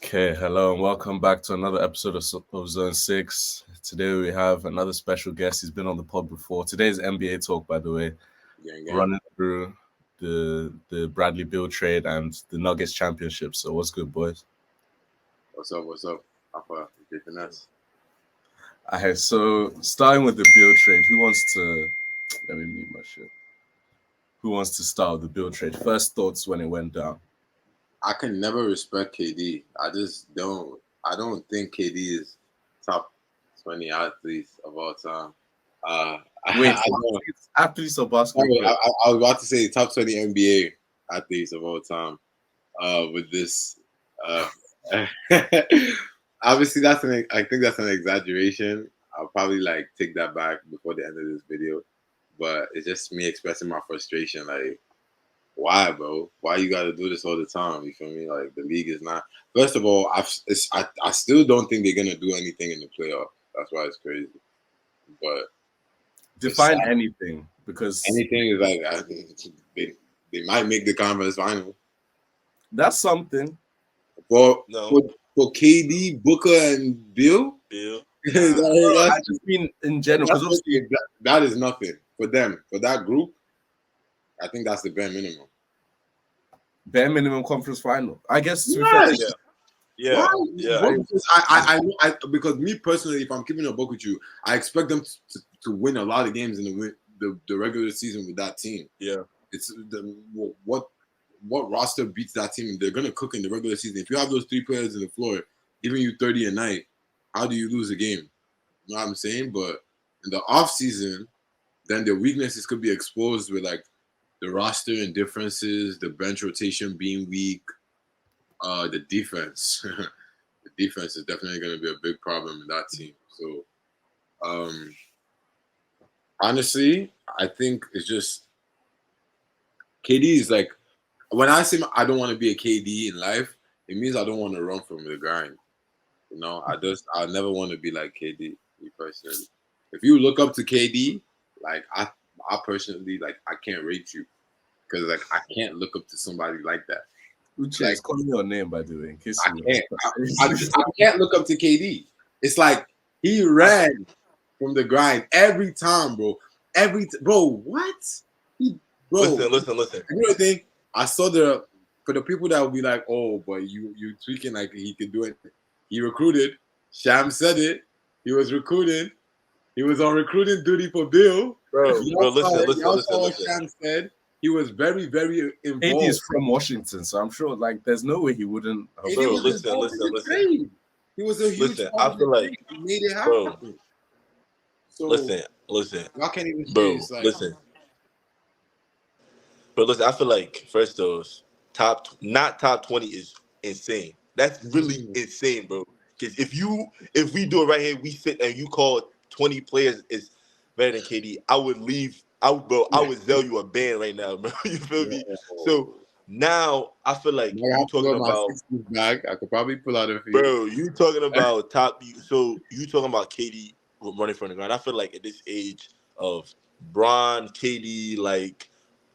Okay, hello and welcome back to another episode of Zone 6. Today we have another special guest. He's been on the pod before. Today's NBA talk, by the way, Gang. running through the Bradley Beal trade and the Nuggets championship. So what's good, boys? What's up? Alpha, big finesse. Okay, so starting with the Beal trade, who wants to let me mute my shit? Who wants to start with the Beal trade? First thoughts when it went down. I can never respect KD. I just don't. I don't think KD is top 20 athletes of all time. Wait, I don't. athletes or basketball players? I was about to say top 20 NBA athletes of all time. With this, uh, obviously I think that's an exaggeration. I'll probably take that back before the end of this video, but it's just me expressing my frustration. Like, why, bro? Why you got to do this all the time? You feel me? Like, the league is not. First of all, I still don't think they're gonna do anything in the playoff. That's why it's crazy. But Define anything, because anything is they might make the conference final. that's something. For KD, Booker, and Bill. I just mean in general, because obviously that is nothing for them. For that group, I think that's the bare minimum. Bare minimum conference final. I guess. Yeah. Because me personally, if I'm keeping a book with you, I expect them to win a lot of games in the regular season with that team. Yeah, it's what roster beats that team? They're gonna cook in the regular season. If you have those three players in the floor giving you 30 a night, how do you lose a game? You know what I'm saying? But in the off season, then the weaknesses could be exposed with the roster indifferences, the bench rotation being weak. The defense. The defense is definitely going to be a big problem in that team. So, honestly, I think it's just KD is when I say I don't want to be a KD in life, it means I don't want to run from the grind. You know, I never want to be like KD, me personally. If you look up to KD, I personally I can't rate you because I can't look up to somebody like that. Uche is calling your name, by the way. In case I can't look up to KD. It's like he ran from the grind every time, bro. What? Listen. You know the thing? I saw for the people that would be like, oh, but you tweaking like he could do it. He recruited. Sham said it. He was recruiting. He was on recruiting duty for Bill. Listen. Sham said. He was very, very involved. AD is from Washington, so I'm sure there's no way he wouldn't. Listen. He was a huge. I feel like he made it happen. Bro, so listen. I can't even say listen. But listen, I feel like first those not top 20 is insane. That's really insane, bro. Because if we do it right here, we sit and you call 20 players is better than KD, I would leave. I would sell you a band right now, bro. You feel me? So now I feel like you talking about bag. I could probably pull out a few. Bro, you talking about top. So you talking about KD running from the ground? I feel like at this age of Bron, KD,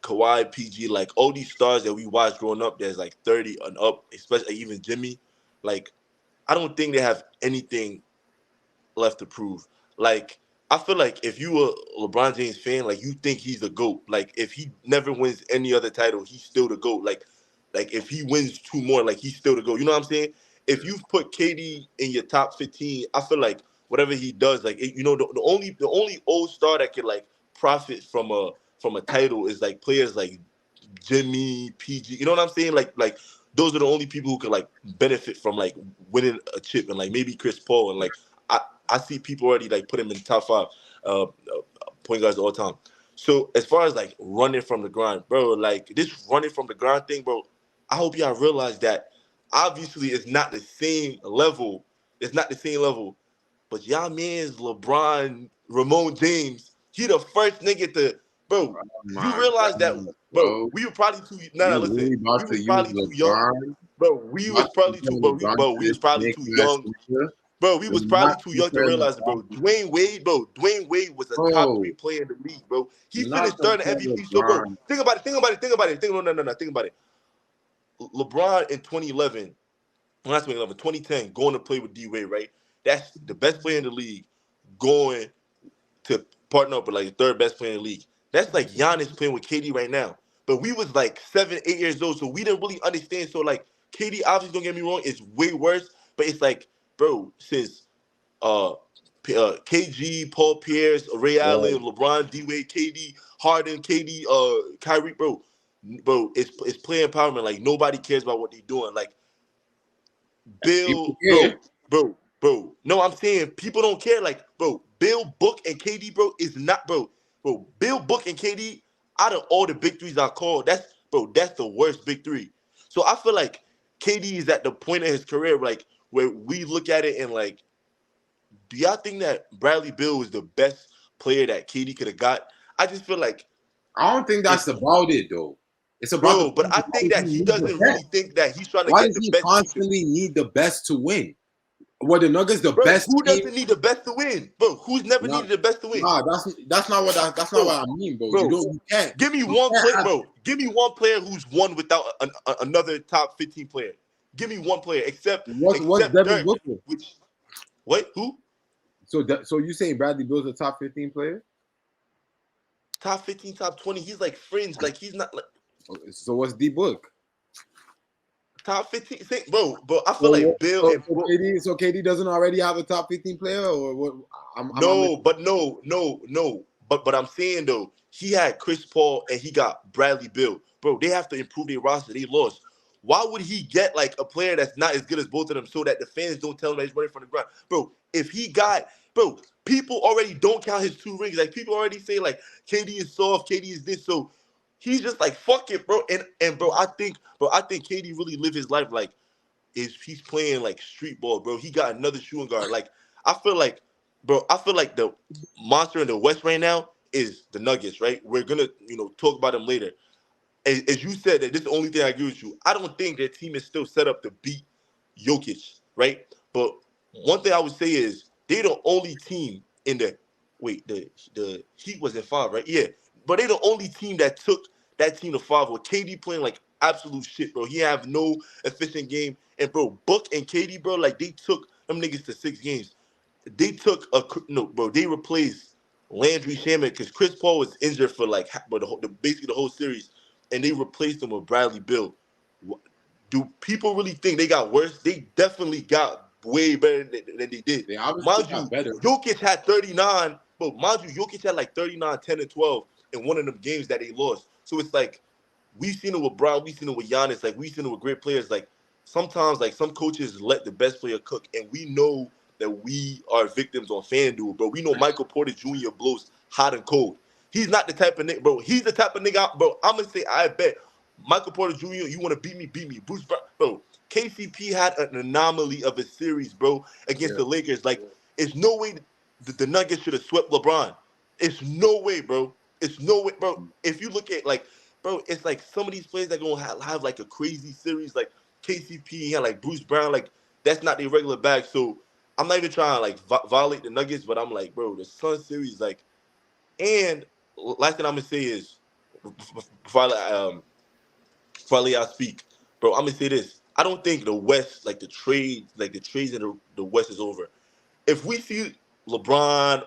Kawhi, PG, all these stars that we watched growing up, there's 30 and up, especially even Jimmy. I don't think they have anything left to prove. I feel like if you were a LeBron James fan, you think he's the GOAT. If he never wins any other title, he's still the GOAT. If he wins two more, he's still the GOAT. You know what I'm saying? If you've put KD in your top 15, I feel like whatever he does, the only old star that could profit from a title is players like Jimmy, PG. You know what I'm saying? Those are the only people who could benefit from winning a chip, and maybe Chris Paul, and I see people already put him in the top 5 point guards of all time. So as far as running from the grind, bro, this running from the grind thing, bro, I hope y'all realize that obviously it's not the same level. It's not the same level. But y'all man's LeBron, Ramon James, he the first nigga to, bro. You realize that, bro? We were probably too. Listen. We was probably too young, bro. We was probably too young. Bro, we was probably too young to realize it, bro. Dwayne Wade was a top 3 player in the league, bro. He finished third in MVP. So, bro, think about it. No. Think about it. LeBron in 2011 That's 2010, going to play with D Wade, right? That's the best player in the league going to partner up with like the third best player in the league. That's like Giannis playing with KD right now. But we was like 7, 8 years old, so we didn't really understand. So like KD, obviously, don't get me wrong, it's way worse. But it's like, bro, since uh, KG, Paul Pierce, Ray Right. Allen, LeBron, D Wade, KD, Harden, KD, Kyrie, bro, it's player empowerment. Like nobody cares about what they're doing. Like People Bill, care. bro. No, I'm saying people don't care. Like, bro, Bill, Book, and KD, bro, is not, bro. Bill, Book, and KD, out of all the big threes I called, that's the worst big three. So I feel like KD is at the point of his career, like, where we look at it and like, do y'all think that Bradley Bill was the best player that KD could have got? I just feel like I don't think that's it's, about it though. It's about the bro, but fact I that why think does he that he need the doesn't really best? think that he's trying to Why get does the he best team. constantly need the best to win? Were the Nuggets the Bro, best who team? doesn't need the best to win? Bro, who's never Nah, needed the best to win? nah, that's not what that's not Bro, what I mean, bro. bro, You can't give me you one can't play, have bro. Give me one player who's won without another top 15 player. Give me one player, what's except Devin Dirk. Booker. Which what? Who? So you saying Bradley Bill's a top 15 player? Top 15, top 20. He's like fringe. Like he's not like So what's D Book? top 15. Bro, I feel So, like Bill so, and so Book. KD doesn't already have a top 15 player, or what? Am I No, but no. But I'm saying though, he had Chris Paul and he got Bradley Bill. Bro, they have to improve their roster. They lost. Why would he get like a player that's not as good as both of them so that the fans don't tell him that he's running from the ground? Bro, if he got, bro, people already don't count his 2 rings. Like people already say like KD is soft, KD is this. So he's just like fuck it, bro. And bro, I think KD really live his life like is he's playing like street ball, bro. He got another shooting guard. Like I feel like, bro, I feel like the monster in the West right now is the Nuggets, right? We're gonna, talk about them later. As you said, that this is the only thing I agree with you. I don't think their team is still set up to beat Jokic, right? But one thing I would say is they're the only team in the the Heat was in 5, right? Yeah, but they're the only team that took that team to 5 with KD playing like absolute shit, bro. He have no efficient game, and bro, Book and KD, bro, like they took them niggas to 6 games. They took no, bro. They replaced Landry Shamet because Chris Paul was injured for like basically the whole series, and they replaced him with Bradley Bill. Do people really think they got worse? They definitely got way better than they did. they obviously Mind got you, better. Jokic had 39, but mind you, Jokic had like 39, 10, and 12 in one of them games that they lost. So it's like we've seen it with Brown, we've seen it with Giannis, like we've seen it with great players. Like sometimes, like some coaches let the best player cook, and we know that we are victims on FanDuel, bro. We know Michael Porter Jr. blows hot and cold. He's not the type of nigga, bro. He's the type of nigga, bro. I'm gonna say, I bet Michael Porter Jr. You want to beat me, beat me. Bruce Brown, bro. KCP had an anomaly of a series, bro, against Yeah. the Lakers. Like, it's no way the Nuggets should have swept LeBron. It's no way, bro. It's no way, bro. If you look at like, bro, it's like some of these players that gonna have like a crazy series, like KCP and like Bruce Brown, like that's not their regular bag. So I'm not even trying to like violate the Nuggets, but I'm like, bro, the Sun series, like, and last thing I'm gonna say is before I speak, bro, I'm gonna say this. I don't think the West, like the trades in the West is over. If we see LeBron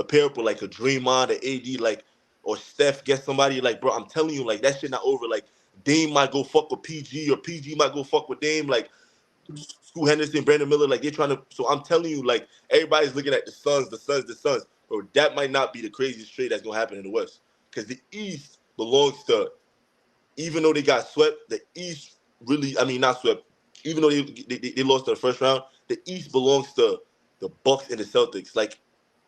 pair up with like a Draymond, an AD, like, or Steph get somebody, like, bro, I'm telling you, like, that shit not over. Like, Dame might go fuck with PG, or PG might go fuck with Dame. Like, Scoot Henderson, Brandon Miller, like, they're trying to. So I'm telling you, like, everybody's looking at the Suns. Bro, that might not be the craziest trade that's gonna happen in the West, because the East belongs to. Even though they got swept, the East really, I mean, not swept. Even though they lost in the first round, the East belongs to the Bucks and the Celtics. Like,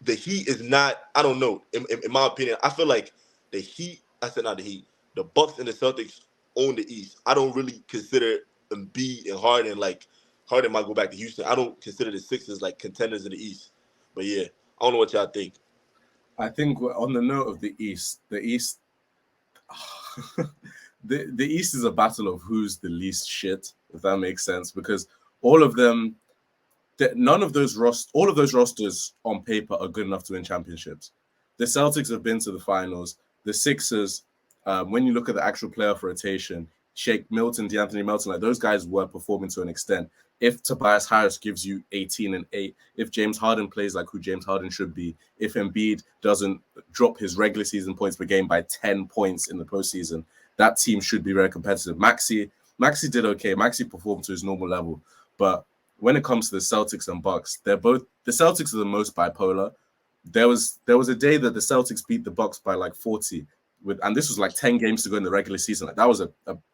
the Heat is not. I don't know. In my opinion, I feel like the Heat. I said not the Heat. The Bucks and the Celtics own the East. I don't really consider Embiid and Harden like Harden might go back to Houston. I don't consider the Sixers like contenders in the East. But yeah, I don't know what y'all think. I think on the note of the East, the East is a battle of who's the least shit, if that makes sense, because all of them, none of those all of those rosters on paper are good enough to win championships. The Celtics have been to the finals. The Sixers, when you look at the actual playoff rotation, Shake Milton, DeAnthony Melton, like those guys were performing to an extent. If Tobias Harris gives you 18 and 8, if James Harden plays like who James Harden should be, if Embiid doesn't drop his regular season points per game by 10 points in the postseason, that team should be very competitive. Maxey did okay. Maxey performed to his normal level. But when it comes to the Celtics and Bucks, the Celtics are the most bipolar. There was a day that the Celtics beat the Bucks by like 40, and this was like 10 games to go in the regular season. Like that was a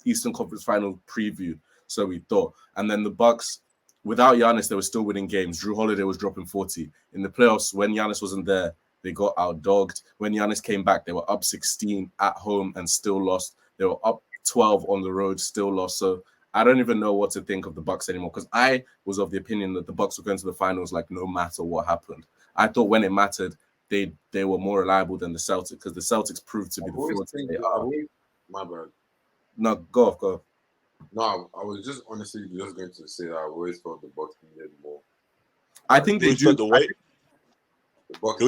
Eastern Conference Final preview, so we thought. And then the Bucks, without Giannis, they were still winning games. Drew Holiday was dropping 40 in the playoffs. When Giannis wasn't there, they got outdogged. When Giannis came back, they were up 16 at home and still lost. They were up 12 on the road, still lost. So I don't even know what to think of the Bucks anymore, because I was of the opinion that the Bucks were going to the finals like no matter what happened. I thought when it mattered, they were more reliable than the Celtics, because the Celtics proved to be the fraud they are. My bad. No, go off. No, I was just honestly just going to say that I always felt the Bucks needed more. I think they do. The Bucks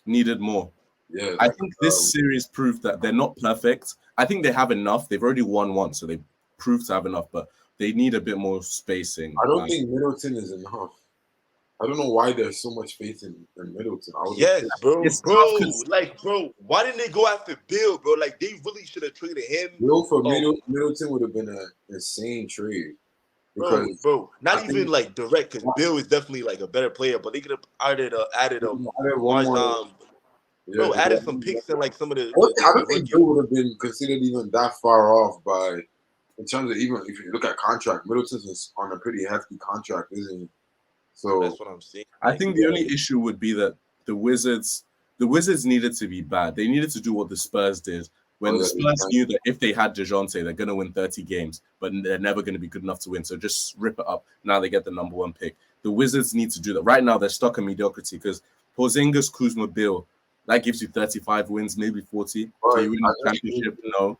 needed more. Yeah, I think this series proved that they're not perfect. I think they have enough. They've already won one, so they proved to have enough, but they need a bit more spacing. I don't think Middleton is enough. I don't know why there's so much faith in Middleton. Yes, bro. Tough, bro, why didn't they go after Bill, bro? Like, they really should have traded him. Bill for Middleton would have been an insane trade. Bro, not even like direct, because Bill is definitely like a better player, but they could have added some picks and like some of the. I don't think Bill would have been considered even that far off by, in terms of, even if you look at contract, Middleton's on a pretty hefty contract, isn't he? So that's what I'm saying. I think the only issue would be that the Wizards needed to be bad. They needed to do what the Spurs did. When the Spurs knew that if they had DeJounte, they're going to win 30 games, but they're never going to be good enough to win. So just rip it up. Now they get the number one pick. The Wizards need to do that. Right now, they're stuck in mediocrity because Porzingis, Kuzma, Bill, that gives you 35 wins, maybe 40. Can you win the championship? No.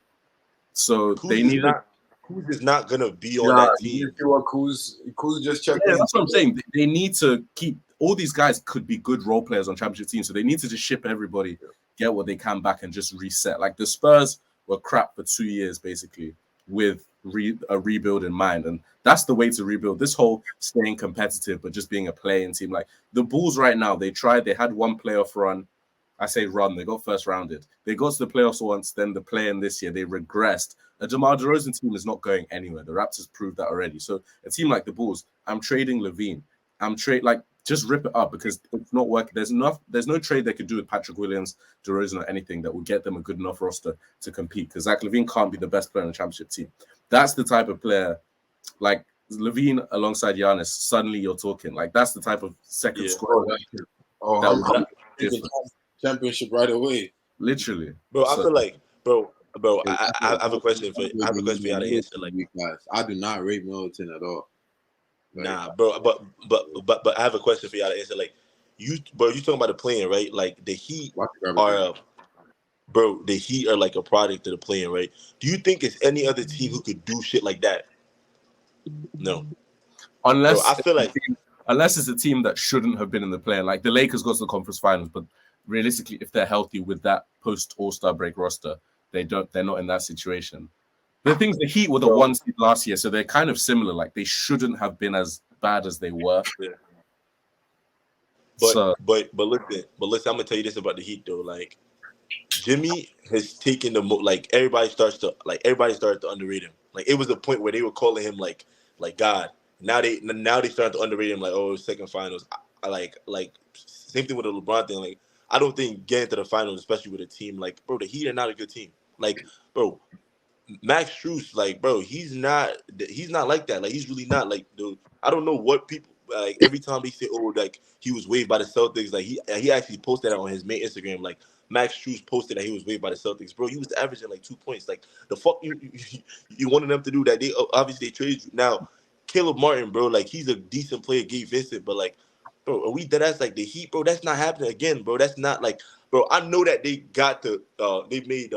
So they need Kuz is not going to be on that team. You know what, Kuz just checked in. That's what I'm saying. They need to keep – all these guys could be good role players on championship teams, so they need to just ship everybody, get what they can back, and just reset. Like the Spurs were crap for 2 years, basically, with a rebuild in mind. And that's the way to rebuild. This whole staying competitive but just being a playing team. Like the Bulls right now, they had one playoff run. I say run. They got first rounded. They got to the playoffs once, then the play-in this year, they regressed. A DeMar DeRozan team is not going anywhere. The Raptors proved that already. So a team like the Bulls, I'm trading Levine. Just rip it up because it's not working. There's no trade they could do with Patrick Williams, DeRozan, or anything that will get them a good enough roster to compete, because Zach LaVine can't be the best player on the championship team. That's the type of player, like LaVine alongside Giannis, suddenly you're talking. Like that's the type of second scorer. Championship right away. Literally. Bro, I feel like, bro, I have a question for you. I have a question for you to answer. Like, I do not rate Middleton at all. Like, nah, bro, but I have a question for you to answer. Like, you talking about the playing, right? Like the Heat are, the Heat are like a product of the playing, right? Do you think it's any other team who could do shit like that? No. Unless bro, I feel like unless it's a team that shouldn't have been in the play. Like the Lakers got to the conference finals, but realistically, if they're healthy with that post All-Star break roster, they're not in that situation. The things, the Heat were the one seed last year, so they're kind of similar. Like they shouldn't have been as bad as they were. Yeah. But listen, I'm gonna tell you this about the Heat though. Like Jimmy has taken the everybody started to underrate him. Like it was a point where they were calling him like God. Now they started to underrate him, like, oh, second finals. I like same thing with the LeBron thing. Like I don't think getting to the finals, especially with a team like, bro, the Heat are not a good team. Like, bro, Max Strus, like, bro, he's not like that. Like, he's really not. Like, dude, I don't know what people like. Every time they say, oh, like he was waived by the Celtics, like he actually posted that on his main Instagram. Like Max Strus posted that he was waived by the Celtics, bro. He was averaging like 2 points. Like the fuck you wanted them to do that? They obviously they traded you. Now Caleb Martin, bro, like he's a decent player. Gabe Vincent, but like, bro, are we that's like the Heat, bro? That's not happening again, bro. That's not like, bro. I know that they got to they made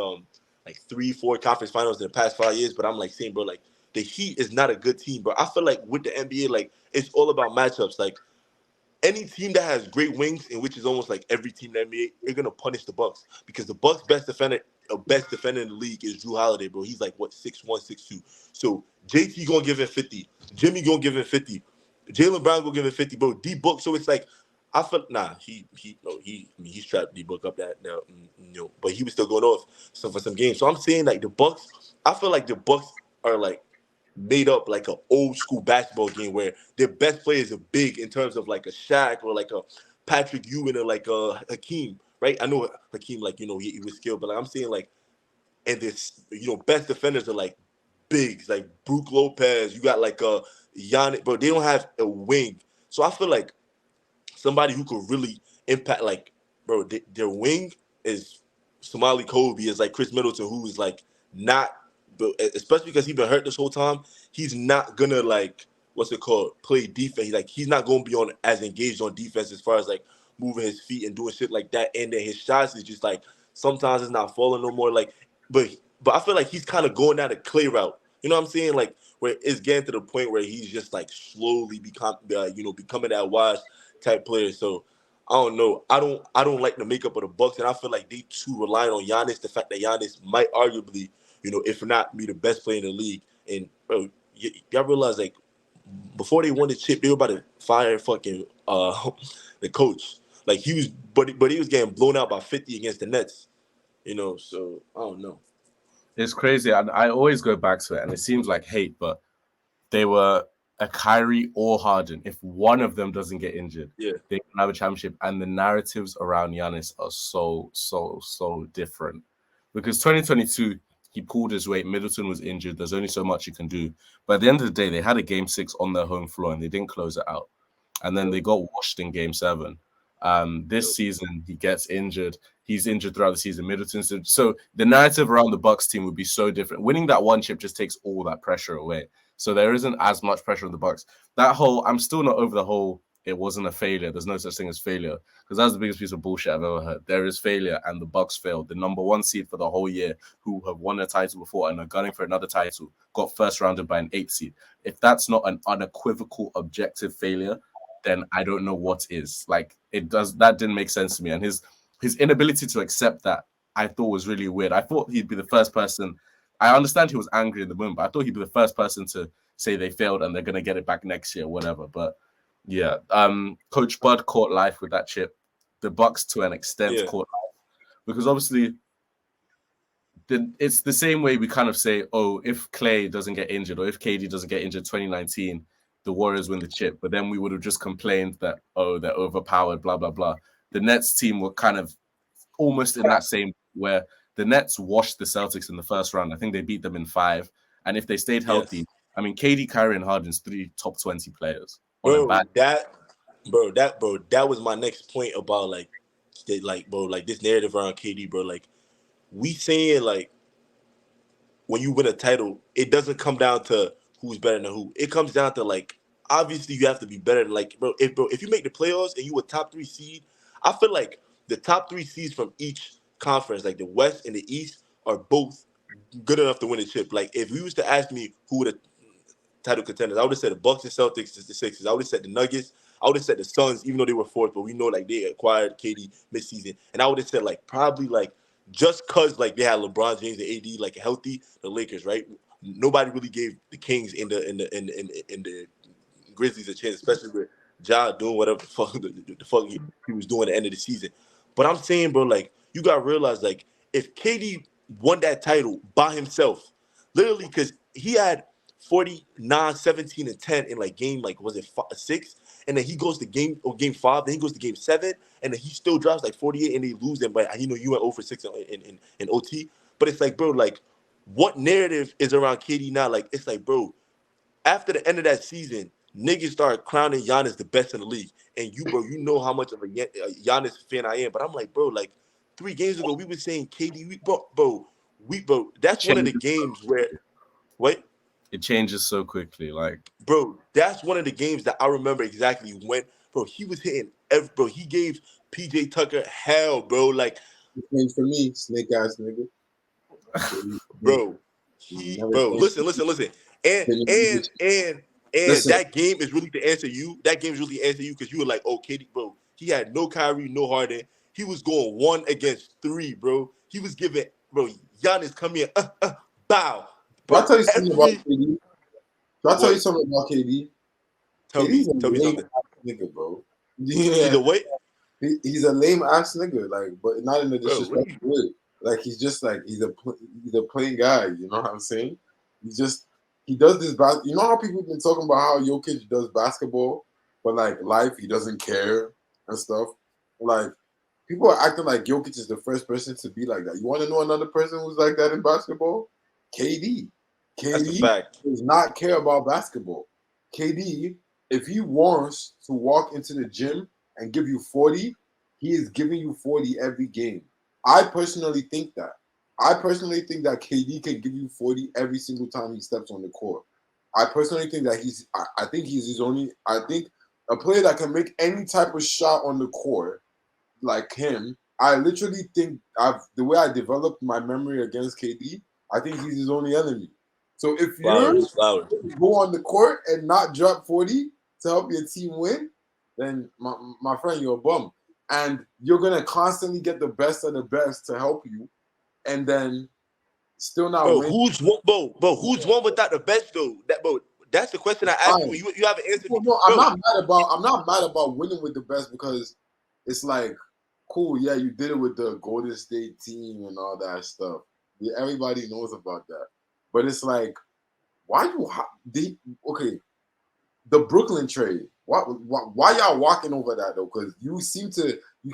like 3-4 conference finals in the past 5 years, but I'm like saying, bro, like the Heat is not a good team, bro. I feel like with the NBA, like it's all about matchups. Like any team that has great wings, in which is almost like every team in the NBA, they're gonna punish the Bucks because the Bucks' best defender a best defender in the league is Drew Holiday, bro. He's like what 6'1", 6'2". So JT gonna give him 50. Jimmy gonna give him 50. Jaylen Brown gonna give him 50, bro. D Book. So it's like I felt he's trapped D Book up that now, but he was still going off for some games. So I'm saying like the Bucks. I feel like the Bucks are like made up like an old school basketball game where their best players are big in terms of like a Shaq or like a Patrick Ewing or like a Hakeem, right? I know Hakeem, like, he was skilled, but like, I'm saying like, and this, best defenders are like bigs, like Brook Lopez. You got like a Giannis, but they don't have a wing. So I feel like somebody who could really impact, like, bro, their wing is Somali Kobe, is like Chris Middleton, who is like not, but especially because he's been hurt this whole time, he's not gonna like play defense. He's not gonna be on as engaged on defense as far as like moving his feet and doing shit like that. And then his shots is just like sometimes it's not falling no more. Like, but I feel like he's kind of going down the Clay route. You know what I'm saying? Like where it's getting to the point where he's just like slowly becoming that wise type player. So I don't know. I don't like the makeup of the Bucks, and I feel like they too relying on Giannis. The fact that Giannis might arguably, if not be the best player in the league. And bro, y'all realize like before they won the chip, they were about to fire fucking the coach. Like he was, but he was getting blown out by 50 against the Nets. So I don't know. It's crazy. I always go back to it, and it seems like hate, but they were a Kyrie or Harden. If one of them doesn't get injured, yeah, they can have a championship. And the narratives around Giannis are so different. Because 2022, he pulled his weight. Middleton was injured. There's only so much you can do. But at the end of the day, they had a game 6 on their home floor, and they didn't close it out. And then they got washed in game 7. This season, he gets injured. He's injured throughout the season. Middleton's injured. So the narrative around the Bucks team would be so different. Winning that one chip just takes all that pressure away. So there isn't as much pressure on the Bucks. That whole, I'm still not over the whole, it wasn't a failure. There's no such thing as failure. Because that's the biggest piece of bullshit I've ever heard. There is failure, and the Bucks failed. The number 1 seed for the whole year, who have won a title before and are gunning for another title, got first rounded by an 8th seed. If that's not an unequivocal objective failure, then I don't know what is. Like, that didn't make sense to me. And his inability to accept that, I thought was really weird. I thought he'd be the first person. I understand he was angry in the moment, but I thought he'd be the first person to say they failed and they're going to get it back next year, whatever. But yeah, Coach Bud caught life with that chip. The Bucks, to an extent, caught life. Because obviously, it's the same way we kind of say, oh, if Clay doesn't get injured or if KD doesn't get injured 2019, the Warriors win the chip. But then we would have just complained that, oh, they're overpowered, blah, blah, blah. The Nets team were kind of almost in that same where the Nets washed the Celtics in the first round. I think they beat them in 5. And if they stayed healthy, I mean, KD, Kyrie, and Harden's 3 top 20 players. That was my next point about this narrative around KD, bro. Like, we saying like when you win a title, it doesn't come down to who's better than who. It comes down to like obviously you have to be better than if you make the playoffs and you a top 3 seed, I feel like the top 3 seeds from each conference, like the West and the East, are both good enough to win a chip. Like if you used to ask me who would the title contenders, I would have said the Bucks and Celtics is the Sixers. I would have said the Nuggets. I would have said the Suns, even though they were 4th, but we know like they acquired KD midseason. And I would have said like probably like just cause like they had LeBron James and AD like healthy, the Lakers, right? Nobody really gave the Kings in the Grizzlies a chance, especially with Ja doing whatever the fuck he was doing at the end of the season. But I'm saying, bro, like you gotta realize, like if KD won that title by himself, literally, because he had 49, 17, and 10 in like game, like was it 6? And then he goes to game 5, then he goes to game 7, and then he still drops like 48 and they lose them. But you went 0 for 6 in OT. But it's like, bro, like what narrative is around KD now? Like it's like, bro, after the end of that season, niggas started crowning Giannis the best in the league. And you, bro, you know how much of a Giannis fan I am. But I'm like, bro, like 3 games ago, we were saying KD, bro, that's one of the games where, wait. It changes so quickly, like. Bro, that's one of the games that I remember exactly when, bro, he was hitting bro, he gave PJ Tucker hell, bro. Like. For me, snake ass nigga. Bro, listen. And listen. That game is really to answer you. That game is really to answer you because you were like, oh, KD, bro. He had no Kyrie, no Harden. He was going 1 against 3, bro. He was giving bro, Giannis come here, bow. But I Bro, tell you something about every KD. Can I tell you what? something about KD? Tell KD's me, a tell me lame something. ass nigga, bro. He's Yeah, a wait, he's a lame ass nigga, like, but not in a bro. What disrespectful way. Like, he's just like he's a plain guy. You know what I'm saying? He does this. You know how people have been talking about how Jokic does basketball, but like life, he doesn't care and stuff. Like, people are acting like Jokic is the first person to be like that. You want to know another person who's like that in basketball? KD. That's a KD fact. does not care about basketball. KD, if he wants to walk into the gym and give you 40, he is giving you 40 every game. I personally think that. I personally think that KD can give you 40 every single time he steps on the court. I personally think that I think he's his only, I think a player that can make any type of shot on the court like him, I literally think the way I developed my memory against KD, I think he's his only enemy. So if you're Flowers, flowers. go on the court and not drop 40 to help your team win, then my friend, you're a bum. And you're gonna constantly get the best of the best to help you, and then still not Bro, win. who's one without the best though? Bro, that's the question I asked you. Fine. You haven't answered me, Well, no, bro. I'm not mad about winning with the best because it's like cool, yeah, you did it with the Golden State team and all that stuff. Yeah, everybody knows about that. But it's like, why you okay, the Brooklyn trade. Why y'all walking over that though? Because you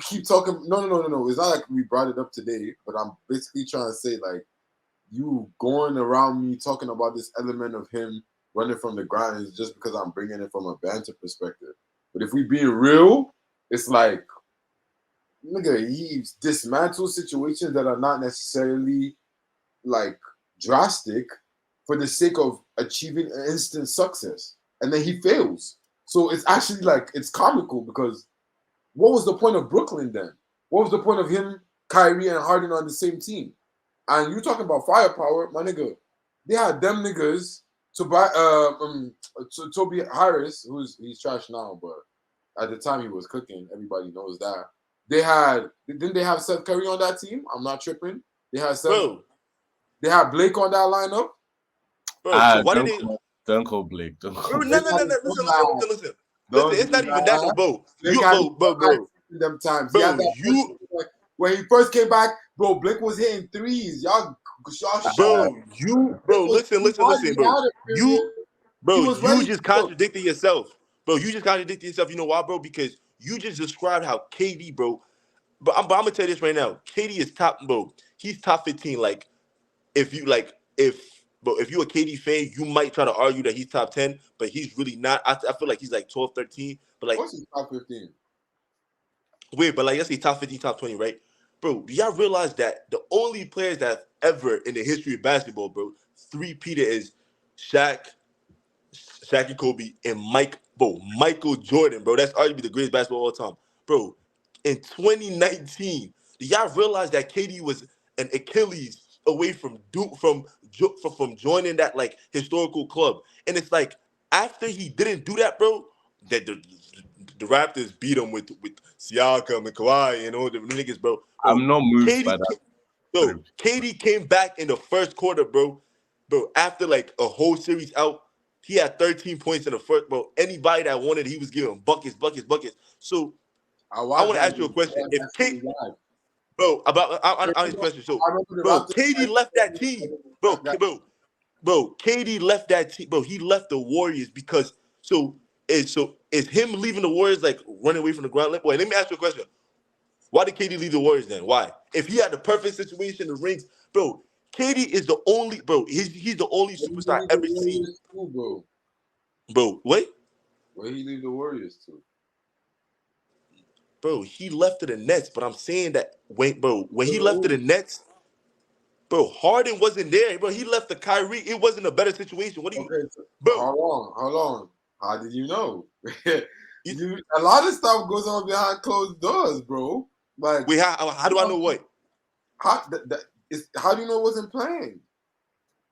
keep talking. No. It's not like we brought it up today, but I'm basically trying to say like you going around me talking about this element of him running from the ground is just because I'm bringing it from a banter perspective. But if we being real, it's like, nigga, he dismantles situations that are not necessarily like drastic for the sake of achieving an instant success. And then he fails. So it's actually like, it's comical because what was the point of Brooklyn then? What was the point of him, Kyrie, and Harden on the same team? And you talking about firepower, my nigga. They had them niggas to buy Toby Harris, he's trash now, but at the time he was cooking. Everybody knows that. Didn't they have Seth Curry on that team? I'm not tripping. They had Bro, They had Blake on that lineup. bro. So why did Don't they? call, don't call Blake. Don't Bro, call no, Blake. no, no, no. Listen. Listen, Don't it's do not even that, that. no, bro. Blake You, had bro, them times. He had bro. that You, when he first came back, bro. Blake was hitting threes. Y'all shut up. Blake bro. was Listen, he bro. had a period. You, He bro. was You ready to just go. contradicted yourself, bro. You just contradicted yourself. You know why, bro? Because you just described how KD, bro. But I'm gonna tell you this right now. KD is top, bro. He's top 15. Like, if you're a KD fan, you might try to argue that he's top 10, but he's really not. I feel like he's like 12, 13. But Of like, course, he's top 15. weird, but like let's say top 15, top 20, right? Bro, do y'all realize that the only players that ever in the history of basketball, bro, three-peater is Shaq, Shaq and Kobe, and Michael Jordan, bro. That's arguably the greatest basketball of all time. Bro, in 2019, do y'all realize that KD was an Achilles away from joining that like historical club? And it's like after he didn't do that, bro, that the Raptors beat him with Siakam and Kawhi and all the niggas, bro. Bro, I'm not moved by KD, that. bro, KD came back in the first quarter, bro. Bro, after like a whole series out, he had 13 points in the first, bro. Anybody that wanted, he was giving buckets. So I I watched want to that ask you a game. question. If That's K, really live. bro, I ask a question. So, I remember the bro, Raptors. KD left that team, bro. KD left that team, bro. He left the Warriors because is him leaving the Warriors like running away from the ground? Wait, let me ask you a question. Why did KD leave the Warriors then? Why? If he had the perfect situation, the rings, bro. KD is the only, bro. He's the only Where he superstar leave the ever seen, Warriors too, bro? bro. Wait, Where he leave the Warriors too? bro. He left to the Nets, but I'm saying that when he left to Oh, the Nets, bro, Harden wasn't there, bro. He left to Kyrie. It wasn't a better situation. What do you, okay. So, bro? hold on. How did you know? You, A lot of stuff goes on behind closed doors, bro. Like, wait, how do I know what? how do you know it wasn't planned?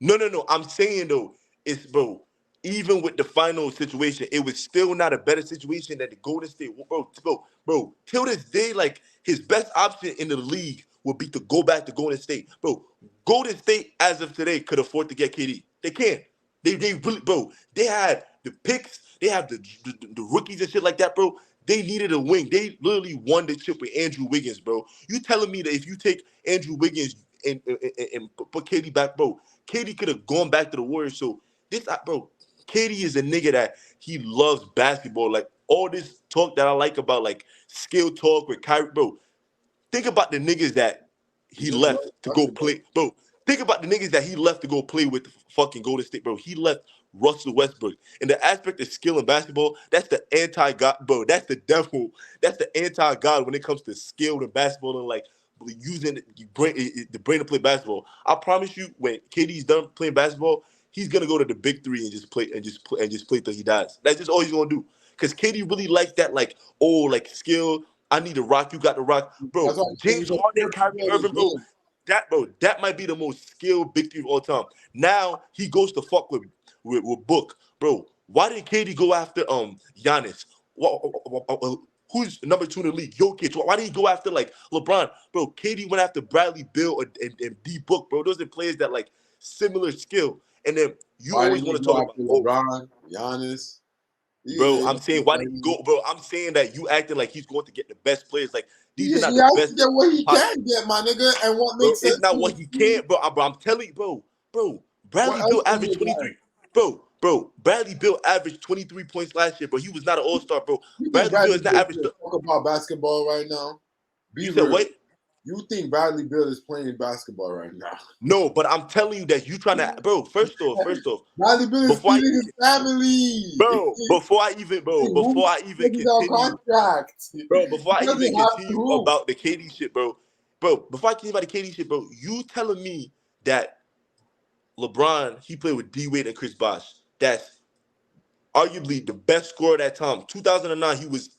No. I'm saying though, it's bro. Even with the final situation, it was still not a better situation that the Golden State, bro. Till this day, like his best option in the league would be to go back to Golden State. Bro, Golden State, as of today, could afford to get KD. They can't. They really, bro, they had the picks, they have the rookies and shit like that, bro. They needed a wing. They literally won the chip with Andrew Wiggins, bro. You telling me that if you take Andrew Wiggins and put KD back, bro, KD could have gone back to the Warriors. So bro, KD is a nigga that he loves basketball. Like all this talk that I like about like skill talk with Kyrie, bro. Think about the niggas that He he just loves left to go basketball. play, bro. Think about the niggas that he left to go play with the fucking Golden State, bro. He left Russell Westbrook. And the aspect of skill in basketball, that's the anti-God, bro. That's the devil. That's the anti-God when it comes to skill in basketball and like using the brain to play basketball. I promise you, when KD's done playing basketball, he's gonna go to the big three and just play till he dies. That's just all he's gonna do. Because KD really likes that, like, oh, like skill. I need to rock. You got to rock, bro. That's why I'm saying James he's a Harden, pure Kyrie player of the Irving, bro. game. That might be the most skilled big three of all time. Now he goes to fuck with Book, bro. Why did KD go after Giannis? Who's number 2 in the league? Jokic. Why did he go after like LeBron, bro? KD went after Bradley Beal and D Book, bro. Those are players that like similar skill. And then you Why always didn't want he to go talk about, after oh, LeBron, Giannis? bro, Yeah, I'm saying why did he go, bro? I'm saying that you acting like he's going to get the best players. Like these are not he the has to best. get what he can get, my nigga, and what Bro, makes it's sense not to what his he team. can't, bro. I'm telling you, bro. What Bradley else Bill can he averaged 23. get? Bro. Bradley Bill averaged 23 points last year, bro. He was not an all-star, bro. You think Bradley Bill Bradley is not Beal average. can talk about basketball right now? Be You said real. what? You think Bradley Beal is playing basketball right now? No, but I'm telling you that you trying to, bro. First off, Bradley Beal is before I feeding even, his family. before I even He's on continue, contract. bro. Before I He even doesn't have to continue hoop. about the KD shit, bro. Before I continue about the KD shit, bro, you telling me that LeBron he played with D Wade and Chris Bosh. That's arguably the best scorer at that time. 2009, he was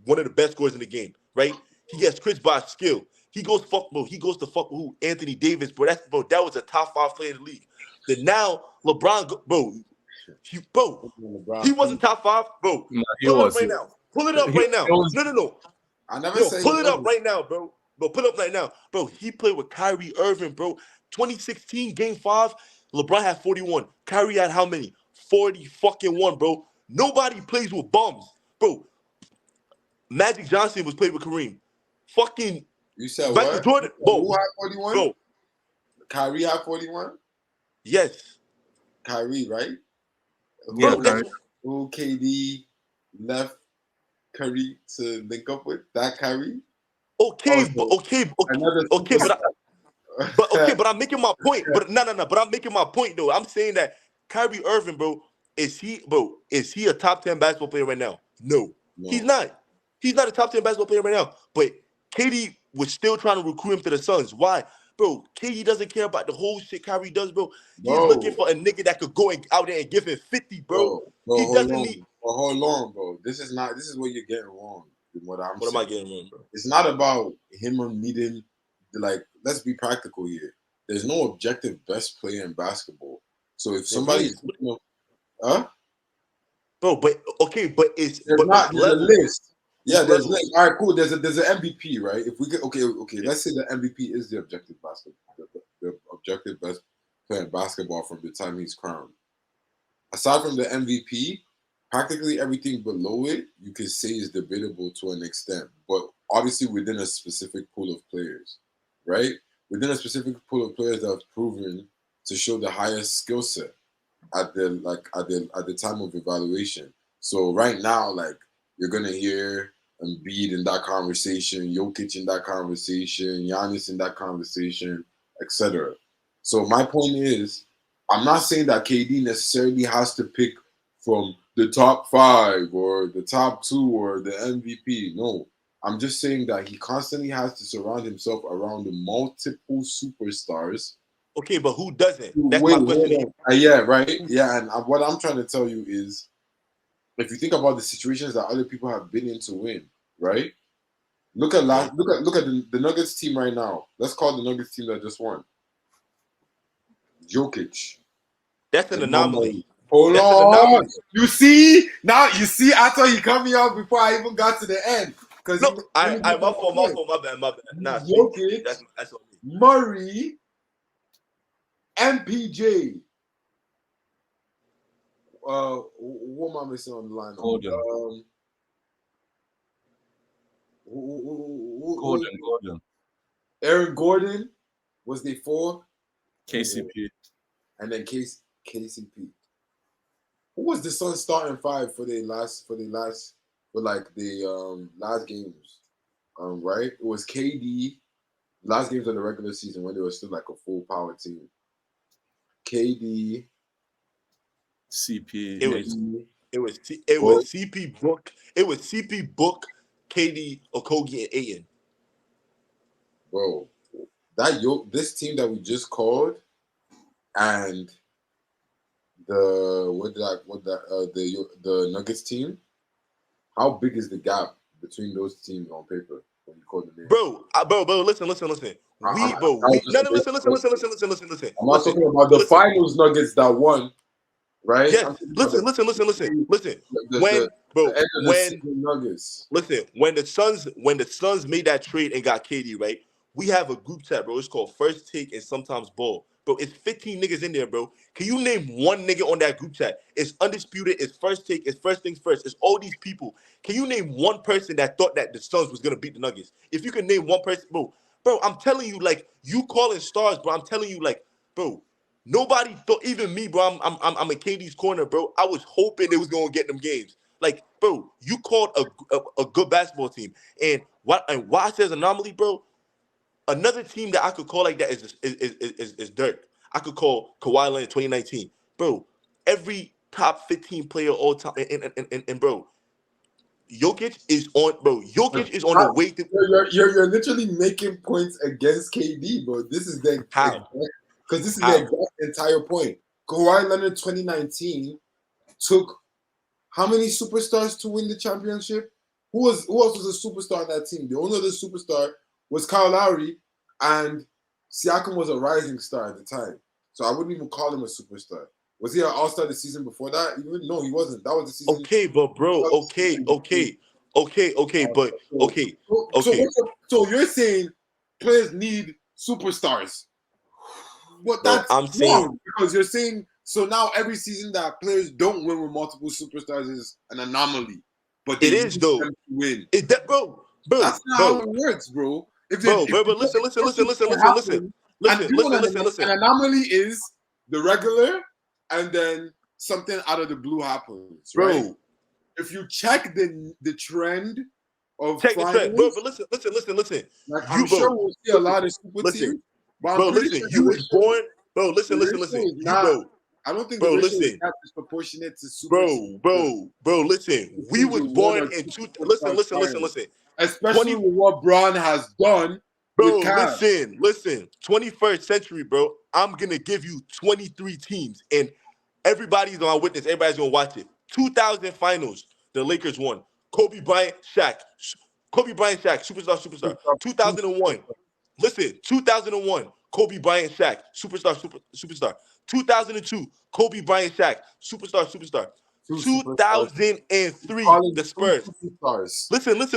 one of the best scorers in the game, right? He gets Chris Bosh skill. He goes fuck, bro. He goes to fuck with who? Anthony Davis, bro. That was a top 5 player in the league. Then now LeBron, he wasn't top 5, bro. No, he Pull it up was. right now. Pull it up right now. It was. No. I never Yo, said he pull it up wasn't. right now, bro. Bro, pull it up right now. Bro, he played with Kyrie Irving, bro. 2016, game 5, LeBron had 41. Kyrie had how many? 40 fucking 1, bro. Nobody plays with bums. Bro, Magic Johnson was played with Kareem. Fucking You said Michael what? Jordan, Who bro. had 41? Bro, Kyrie had 41? yes. Kyrie, right? Yeah, Bro, that's Who KD left Curry to link up with? That Kyrie? okay, but Also, another okay, superstar. but I'm making my point. But no. But I'm making my point though. I'm saying that Kyrie Irving, bro, is he a top 10 basketball player right now? No, he's No. not. He's not a top 10 basketball player right now. But KD was still trying to recruit him to the Suns. Why? Bro, KD doesn't care about the whole shit Kyrie does, bro. He's looking Bro, for a nigga that could go out there and give him 50, bro. bro, He hold doesn't on. need. Hold on, bro. This is what you're getting wrong with what I'm What am I saying. getting wrong, bro? It's not about him or needing, like, let's be practical here. There's no objective best player in basketball. So if somebody's, huh? Bro, but okay, but it's There's but not. it's There's a levels. list. Yeah, It's there's levels. list. All right, cool. There's an MVP, right? If we could, okay. Let's say the MVP is the objective basketball, the objective best player in basketball from the time he's crowned. Aside from the MVP, practically everything below it you could say is debatable to an extent, but obviously within a specific pool of players, right? Within a specific pool of players that have proven to show the highest skill set at the time of evaluation. So right now, like you're gonna hear Embiid in that conversation, Jokic in that conversation, Giannis in that conversation, etc. So my point is, I'm not saying that KD necessarily has to pick from the top 5 or the top 2 or the MVP. No, I'm just saying that he constantly has to surround himself around the multiple superstars. Okay, but who doesn't? That's Wait, my question hold to you. on. Yeah, right. Yeah, and what I'm trying to tell you is, if you think about the situations that other people have been in to win, right? Look at the Nuggets team right now. Let's call the Nuggets team that just won. Jokic. That's an anomaly. Hold That's an on. anomaly. You see? I thought he cut me off before I even got to the end. Because No, my fault, my bad. Nah, Jokic, that's on me. Murray, MPJ. What am I missing on the lineup? Gordon. Gordon. Aaron Gordon was the 4. KCP. And then KCP. Who was the Suns starting 5 for the last games? Right? It was KD. Last games of the regular season when they were still like a full power team. KD. CP. It was CP Book. It was CP Book, KD, Okogie, and Ayton. Bro, this team that we just called, and the Nuggets team. How big is the gap between those teams on paper when you call the name? Bro, listen. Listen. Listen. I'm not talking about the finals Nuggets that won. Right? Yes. Listen. When the Suns made that trade and got KD, right? We have a group chat, bro. It's called First Take and Sometimes Ball. Bro, it's 15 niggas in there, bro. Can you name one nigga on that group chat? It's undisputed. It's First Take. It's First Things First. It's all these people. Can you name one person that thought that the Suns was gonna beat the Nuggets? If you can name one person, bro, I'm telling you, like, you calling stars, bro. I'm telling you, like, bro, nobody thought, even me, bro. I'm in KD's corner, bro. I was hoping they was gonna get them games. Like, bro, you called a good basketball team, and why I says anomaly, bro. Another team that I could call like that is Dirk. I could call Kawhi Leonard 2019, bro. Every top 15 player all time, and bro, Jokic is on, bro. Jokic is on the way to. You're literally making points against KD, bro. This is the because this is the entire point. Kawhi Leonard 2019 took how many superstars to win the championship? Who else was a superstar on that team? The only other superstar was Kyle Lowry, and Siakam was a rising star at the time. So I wouldn't even call him a superstar. Was he an all-star the season before that? No, he wasn't. That was the season. Okay, but bro, okay. So you're saying players need superstars. But that's I'm saying, because you're saying so now every season that players don't win with multiple superstars is an anomaly. But it is though. Them to win. Is that bro? That's not how it works, bro. Listen. An anomaly is the regular, and then something out of the blue happens, bro. Right? If you check the trend of check the trend, bro. But listen. Like, I'm sure we'll see a lot of super teams. Bro, listen. You was born, bro. Listen. I don't think bro, the listen. is disproportionate to super teams. Bro, listen. We was born in two. Listen. Especially with what Braun has done. Bro, listen. 21st century, bro. I'm gonna give you 23 teams, and everybody's gonna witness. Everybody's gonna watch it. 2000 finals, the Lakers won. Kobe Bryant, Shaq, superstar. 2001. Listen, 2001, Kobe Bryant, Shaq, superstar. 2002, Kobe Bryant, Shaq, superstar. 2003, the Spurs. Listen. He has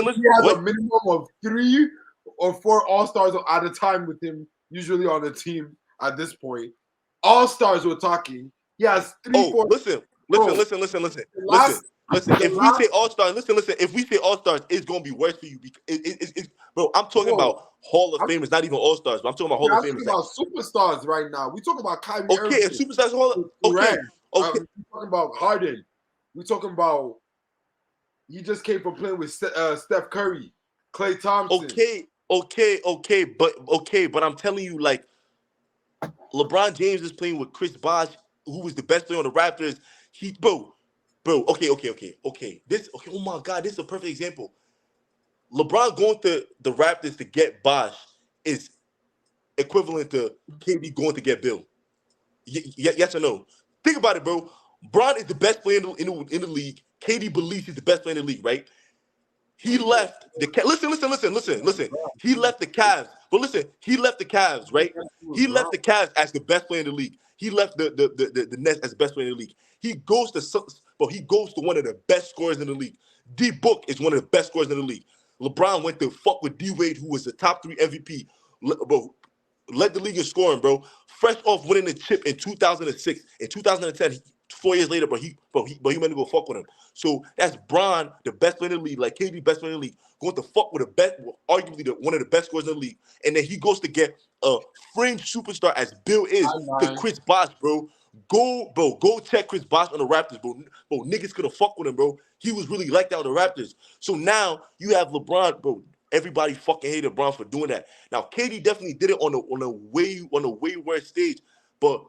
a minimum of 3 or 4 all-stars at a time with him, usually on the team at this point. All-stars we're talking. He has 3, 4. Listen. If we say all-stars, if we say all-stars, it's gonna be worse for you because it's bro. I'm talking about Hall of Famers, not even all-stars. But I'm talking about Hall of Famers. I'm talking about superstars right now. We talking about Kyrie. Okay, and superstars. Okay. We talking about Harden. We talking about he just came from playing with Steph Curry, Klay Thompson. But I'm telling you, like, LeBron James is playing with Chris Bosh, who was the best player on the Raptors. Okay. Oh my God, this is a perfect example. LeBron going to the Raptors to get Bosh is equivalent to KD going to get Bill. Yes or no? Think about it, bro. Bron is the best player in the league. KD believes he's the best player in the league, right? He left the listen. He left the Cavs, but listen, he left the Cavs, right? He left the Cavs as the best player in the league. He left the Nets as the best player in the league. He goes to one of the best scorers in the league. D Book is one of the best scorers in the league. LeBron went to fuck with D Wade, who was the top 3 MVP, bro. Led the league in scoring, bro. Fresh off winning the chip in 2006. In 2010, 4 years later, he went to go fuck with him. So that's Bron, the best player in the league, like KD, best player in the league, going to fuck with arguably one of the best scorers in the league. And then he goes to get a fringe superstar as Bill is to Chris Bosh, bro. Go check Chris Bosh on the Raptors, bro. Bro, niggas could have fucked with him, bro. He was really like that on the Raptors. So now you have LeBron, bro. Everybody fucking hated LeBron for doing that. Now, KD definitely did it on a way worse stage. But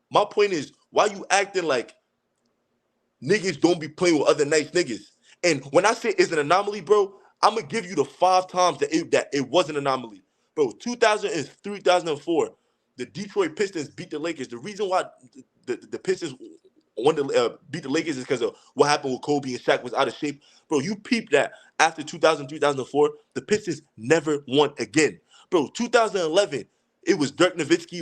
my point is, why you acting like niggas don't be playing with other nice niggas? And when I say it's an anomaly, bro, I'm gonna give you the 5 times that it was an anomaly, bro. 2003, 2004, the Detroit Pistons beat the Lakers. The reason why the Pistons wanted to beat the Lakers is because of what happened with Kobe and Shaq was out of shape. Bro, you peeped that after 2003, 2004, the Pistons never won again. Bro, 2011, it was Dirk Nowitzki.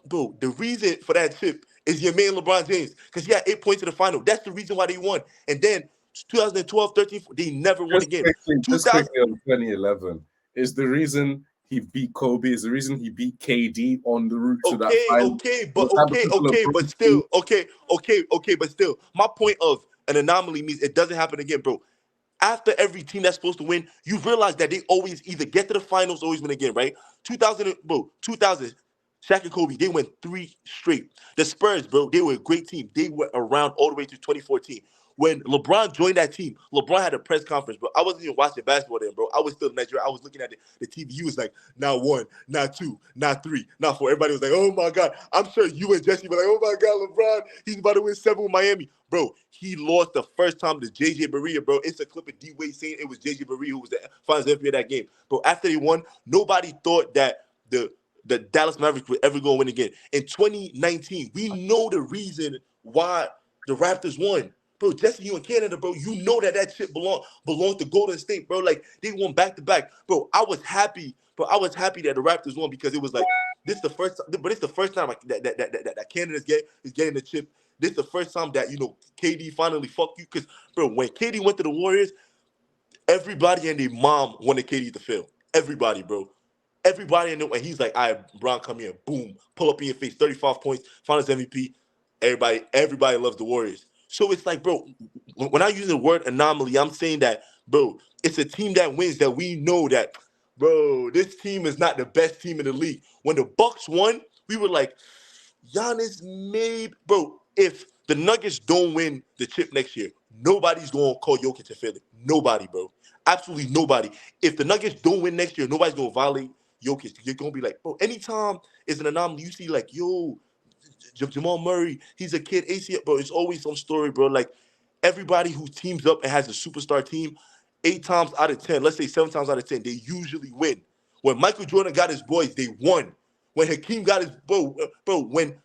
Bro, the reason for that chip is your man LeBron James, because he had 8 points in the final. That's the reason why they won. And then 2012, 13, they never won again. Just quickly on 2011 is the reason he beat Kobe, is the reason he beat KD on the route to that final. But still, my point of an anomaly means it doesn't happen again, bro. After every team that's supposed to win, you realize that they always either get to the finals or always win again, right? 2000, Shaq and Kobe, they went 3 straight. The Spurs, bro, they were a great team. They were around all the way to 2014. When LeBron joined that team, LeBron had a press conference, bro. I wasn't even watching basketball then, bro. I was still in Nigeria. I was looking at the TV. He was like, now 1, now 2, now 3, now 4. Everybody was like, oh, my God. I'm sure you and Jesse were like, oh, my God, LeBron, he's about to win 7 with Miami. Bro, he lost the first time to J.J. Barea, bro. It's a clip of D-Wade saying it was J.J. Barea who was the finals MVP of that game. Bro, after they won, nobody thought that the Dallas Mavericks would ever go and win again. In 2019, we know the reason why the Raptors won. Bro, Jesse, you in Canada, bro, you know that shit belonged to Golden State, bro. Like, they won back-to-back. Bro, I was happy that the Raptors won because it was like, it's the first time that Canada is getting the chip. This is the first time that, KD finally fucked you. Because, bro, when KD went to the Warriors, everybody and their mom wanted KD to fail. Everybody, bro. Everybody in there, and he's like, all right, Bron, come here. Boom. Pull up in your face. 35 points. Finals MVP. Everybody loves the Warriors. So it's like, bro, when I use the word anomaly, I'm saying that, bro, it's a team that wins that we know that, bro, this team is not the best team in the league. When the Bucks won, we were like, Giannis maybe, bro, if the Nuggets don't win the chip next year, nobody's going to call Jokic a failure. Nobody, bro. Absolutely nobody. If the Nuggets don't win next year, nobody's going to violate Jokic. You're going to be like, bro, anytime is an anomaly. You see, like, yo, Jamal Murray, he's a kid, ACL, bro. It's always some story, bro. Like, everybody who teams up and has a superstar team, 8 times out of 10, let's say 7 times out of 10, they usually win. When Michael Jordan got his boys, they won. When Hakeem got his bro, when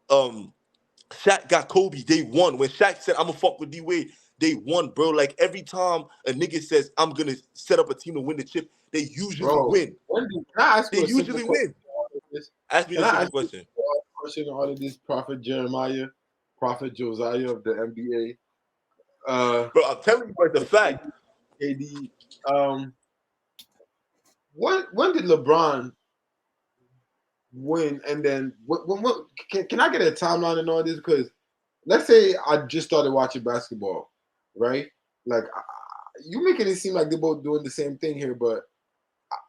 Shaq got Kobe, they won. When Shaq said, I'm gonna fuck with D-Wade, they won, bro. Like, every time a nigga says, I'm gonna set up a team to win the chip, they usually win. They usually win. Ask me a question. Question all of this, Prophet Jeremiah, Prophet Josiah of the NBA. Bro, I'm telling you what the fact. AD, when did LeBron win? And then can I get a timeline and all this? Because let's say I just started watching basketball, right? Like, you making it seem like they're both doing the same thing here, but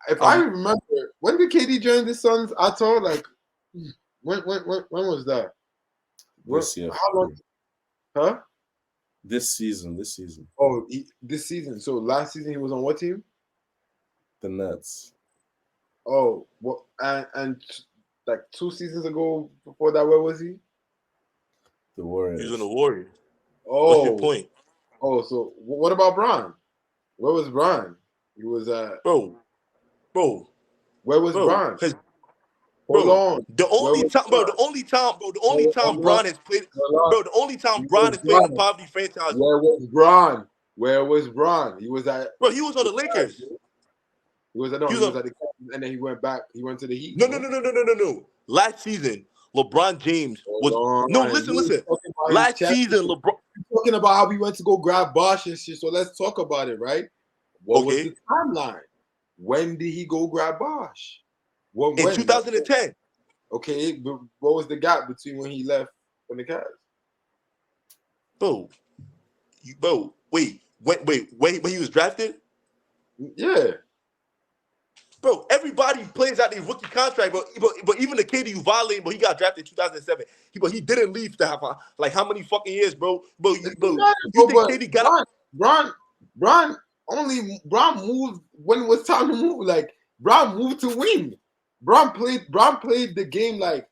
if I remember, when did KD join the Suns? I told, like, when was that? This year. How long? Huh? This season. Oh, this season. So last season he was on what team? The Nets. Oh, what? And like 2 seasons ago, before that, where was he? The Warriors. He's on the Warriors. Oh, what's your point? Oh, so what about Bron? Where was Bron? He was at bro. Where was Bron? Hold on. The only time Bron has played, the only time Bron has played in a poverty franchise. Where was Bron? Where was Bron? He was at. Bro, he was on the Lakers. He was at the, and then he went back. He went to the Heat. No. Last season, LeBron James was listen. Last season, LeBron talking about how we went to go grab Bosh and shit. So let's talk about it, right? What was Okay. the timeline? When did he go grab Bosh? In When? 2010. Okay, but what was the gap between when he left and the Cavs? Bro, wait, when he was drafted? Yeah. Bro, everybody plays out their rookie contract, but even the KD you violated, but he got drafted in 2007. He didn't leave to have like how many fucking years, bro? It Bro, doesn't matter, you bro, think but KD got up? Bron moved when it was time to move. Like Bron moved to win. Bron played the game like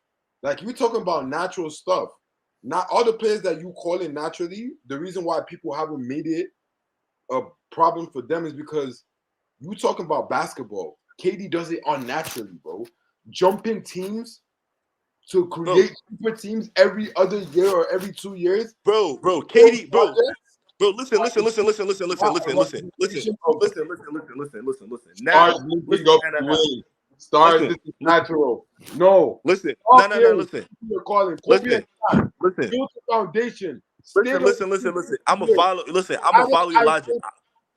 you're talking about natural stuff. Not all the players that you call in naturally, the reason why people haven't made it a problem for them is because you talking about basketball. KD does it unnaturally, bro. Jumping teams to create super teams every other year or every 2 years. Bro, KD, bro, listen. Start Now, moving listen, up nah, the nah, nah. way. Start. Listen, This is natural. No. listen, Okay. listen, You're calling. Kobe listen, and Shaq. listen, Built a foundation. Stayed listen. I'm a follow. Listen, I'm a follow your logic.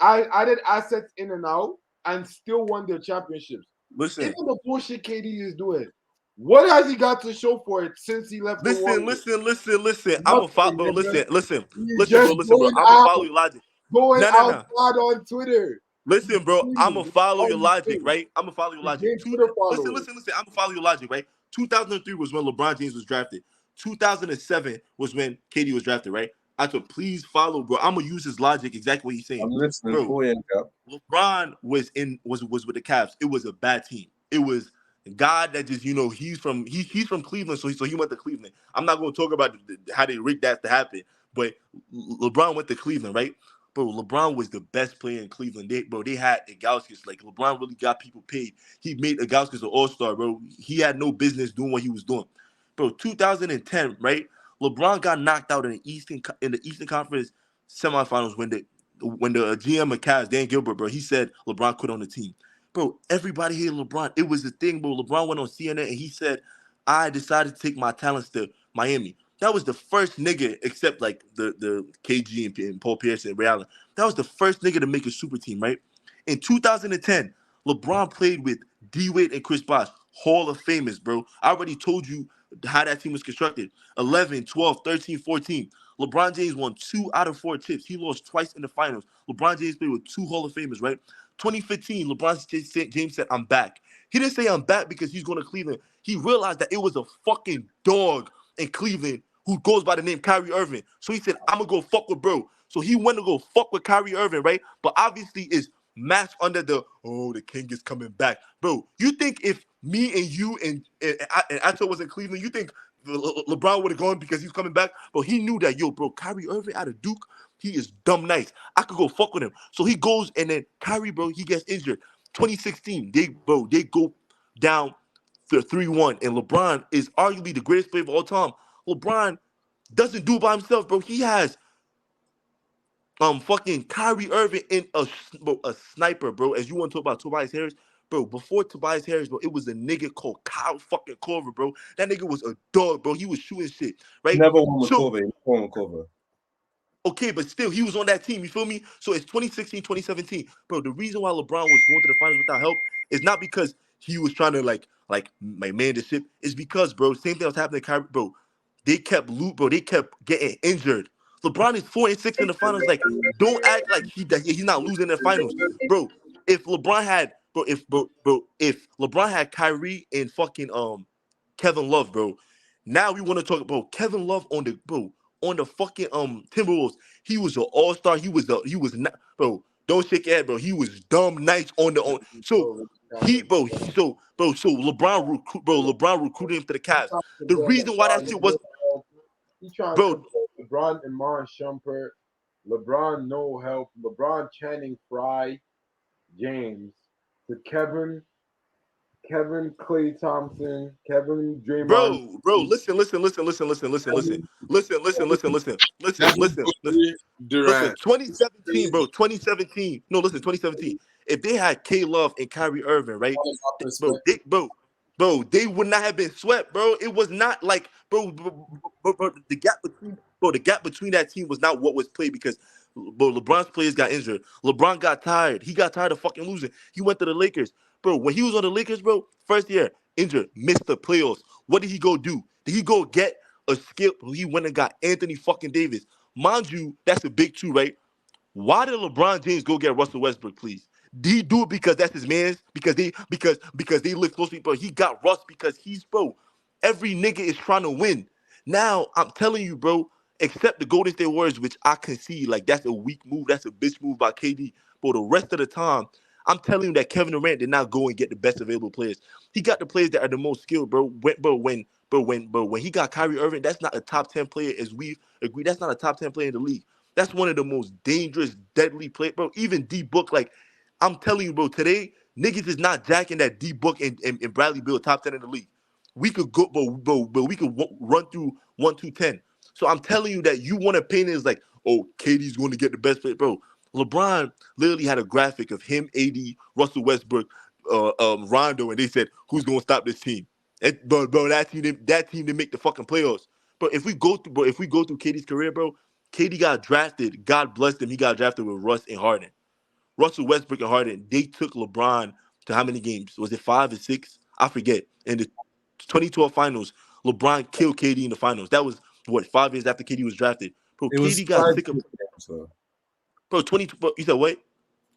I added assets in and out and still won their championships. Listen, Even the bullshit KD is doing. What has he got to show for it since he left the Warriors? listen. I'm a follow, bro. Listen, He's bro. just going I'm a out, follow your logic. going No. outside on Twitter. Listen, bro, I'm gonna follow your logic, Thing. right? I'm gonna follow your logic. Twitter Listen. I'm gonna follow your logic, right? 2003 was when LeBron James was drafted. 2007 was when KD was drafted, right? I said, please follow, bro. I'm gonna use his logic exactly what he's saying. I'm listening. Bro, Go in, Cap. LeBron was with the Cavs. It was a bad team. It was God that just he's from Cleveland, so he went to Cleveland. I'm not gonna talk about how they rigged that to happen, but LeBron went to Cleveland, right? Bro, LeBron was the best player in Cleveland. They had Igauskas. Like, LeBron really got people paid. He made Igauskas an all-star, bro. He had no business doing what he was doing. Bro, 2010, right? LeBron got knocked out in the Eastern Conference semifinals when the GM of Cavs, Dan Gilbert, bro, he said LeBron quit on the team. Bro, everybody hated LeBron. It was the thing, bro. LeBron went on CNN and he said, I decided to take my talents to Miami. That was the first nigga, except like the KG and Paul Pierce and Ray Allen. That was the first nigga to make a super team, right? In 2010, LeBron played with D Wade and Chris Bosh, Hall of Famers, bro. I already told you how that team was constructed. 11, 12, 13, 14. LeBron James won 2 out of 4 chips. He lost twice in the finals. LeBron James played with 2 Hall of Famers, right? 2015, LeBron James said, I'm back. He didn't say I'm back because he's going to Cleveland. He realized that it was a fucking dog in Cleveland who goes by the name Kyrie Irving. So he said, I'm going to go fuck with bro. So he went to go fuck with Kyrie Irving, right? But obviously it's matched under the king is coming back. Bro, you think if me and you and Ato was in Cleveland, you think LeBron would have gone because he's coming back? But he knew that, bro, Kyrie Irving out of Duke, he is dumb nice. I could go fuck with him. So he goes, and then Kyrie, bro, he gets injured. 2016, they go down 3-1, and LeBron is arguably the greatest player of all time. LeBron doesn't do it by himself, bro. He has fucking Kyrie Irving in a sniper, bro. As you want to talk about Tobias Harris, bro. Before Tobias Harris, bro, it was a nigga called Kyle fucking Korver, bro. That nigga was a dog, bro. He was shooting shit, right? Never won with Korver. He won with Korver. Okay, but still, he was on that team. You feel me? So it's 2016, 2017. Bro, the reason why LeBron was going to the finals without help is not because he was trying to like man the ship. It's because, bro, same thing was happening to Kyrie, bro. They kept getting injured. LeBron is 4-6 in the finals. Like, don't act like he's not losing in the finals. Bro, if LeBron had if LeBron had Kyrie and fucking Kevin Love, bro. Now we want to talk about Kevin Love on the fucking Timberwolves. He was an all-star. He was not, bro. Don't shake your head, bro. He was dumb nice on the on. So LeBron recruited him to the Cavs. The reason why that shit was, he trying bro. to LeBron and Mon Shumpert, LeBron no help, LeBron Channing Frye, James to Kevin, Clay Thompson, Kevin Draymond. Bro, listen. 2017, bro. 2017. No, listen, 2017. If they had K Love and Kyrie Irving, right? Bro, they would not have been swept, bro. It was not like, bro, the gap between that team was not what was played because But LeBron's players got injured. LeBron got tired. He got tired of fucking losing. He went to the Lakers. Bro, when he was on the Lakers, bro, first year, injured, missed the playoffs. What did he go do? Did he go get a skip? He went and got Anthony fucking Davis. Mind you, that's a big two, right? Why did LeBron James go get Russell Westbrook, please? Did he do it because that's his man's? Because they live closely, bro. He got Russ because he's bro. Every nigga is trying to win. Now I'm telling you, bro. Except the Golden State Warriors, which I can see like that's a weak move, that's a bitch move by KD. But the rest of the time, I'm telling you that Kevin Durant did not go and get the best available players. He got the players that are the most skilled, bro. When he got Kyrie Irving, that's not a top 10 player, as we agree. That's not a top 10 player in the league. That's one of the most dangerous, deadly players, bro. Even D Book, like I'm telling you, bro, today niggas is not jacking that D Book and Bradley Beal top 10 in the league. We could go, but we could run through 1, 2, 10. So I'm telling you that you want to paint it as like, oh, KD's going to get the best player, bro. LeBron literally had a graphic of him, AD, Russell Westbrook, Rondo, and they said, who's going to stop this team? Bro, that team didn't make the fucking playoffs. But if we go through KD's career, bro, KD got drafted. God bless him. He got drafted with Russ and Harden. Russell Westbrook and Harden, they took LeBron to how many games? Was it 5 or 6? I forget. In the 2012 finals, LeBron killed KD in the finals. That was, 5 years after KD was drafted. Bro, KD got sick of games, though. Bro, 20. Bro, you said what? It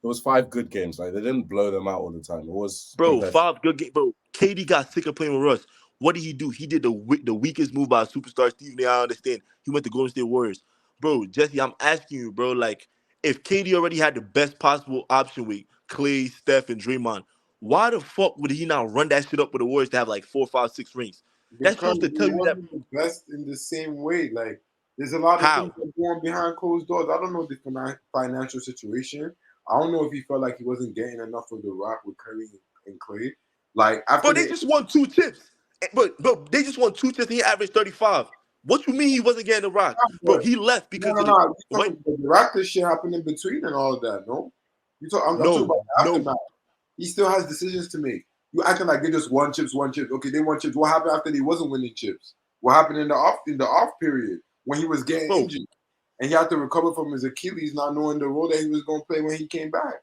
was 5 good games. Like they didn't blow them out all the time. It was 5 good games. Bro, KD got sick of playing with Russ. What did he do? He did the weakest move by a superstar. Steve Nash, I understand. He went to Golden State Warriors. Bro, Jesse, I'm asking you, bro, like, if KD already had the best possible option with Clay, Steph, and Draymond, why the fuck would he not run that shit up with the Warriors to have like 4, 5, 6 rings? That's Because supposed to he tell you that. wasn't the best in the same way. Like, there's a lot of things that go on behind closed doors. I don't know the financial situation. I don't know if he felt like he wasn't getting enough of the rock with Curry and Clay. Like, after They just won 2 chips. But they just won 2 chips and he averaged 35. What you mean he wasn't getting the rock? Bro, he left because of the Raptors shit happened in between and all of that, no? I'm talking about the aftermath. He still has decisions to make. You acting like they just won chips. Okay, they won chips. What happened after they wasn't winning chips? What happened in the off period when he was getting injured and he had to recover from his Achilles, not knowing the role that he was going to play when he came back?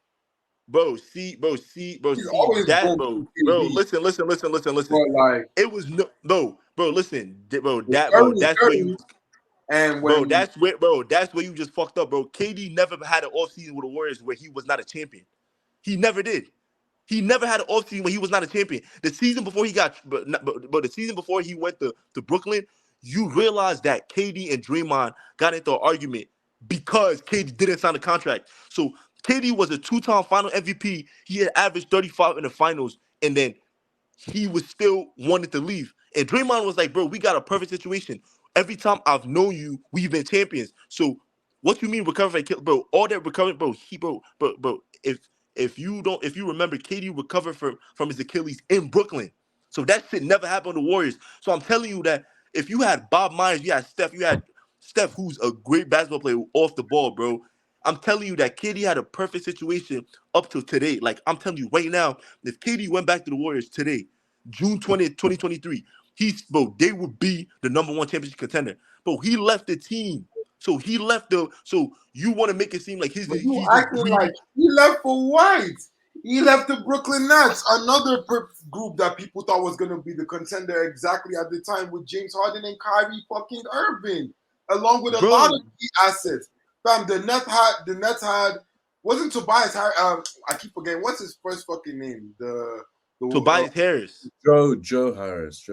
Bro, listen. Bro, listen. Like, it was bro, listen, that's where you. And that's where you just fucked up, bro. KD never had an offseason with the Warriors where he was not a champion. He never did. He never had an offseason when he was not a champion. The season before he got, but the season before he went to Brooklyn, you realize that KD and Draymond got into an argument because KD didn't sign a contract. So KD was a 2-time final MVP. He had averaged 35 in the finals, and then he was still wanted to leave. And Draymond was like, bro, we got a perfect situation. Every time I've known you, we've been champions. So what you mean recovery, bro? All that recovery, bro. If you remember, KD recovered from his Achilles in Brooklyn. So that shit never happened to the Warriors. So I'm telling you that if you had Bob Myers, you had Steph, who's a great basketball player off the ball, bro. I'm telling you that KD had a perfect situation up to today. Like, I'm telling you right now, if KD went back to the Warriors today, June 20th, 2023, they would be the number 1 championship contender. But he left the team. So you want to make it seem like he's acting like he left for White. He left the Brooklyn Nets, another group that people thought was going to be the contender exactly at the time with James Harden and Kyrie fucking Irving, along with a lot of key assets. Fam, the Nets had wasn't Tobias Harris. I keep forgetting what's his first fucking name. The Tobias Harris. Joe Harris.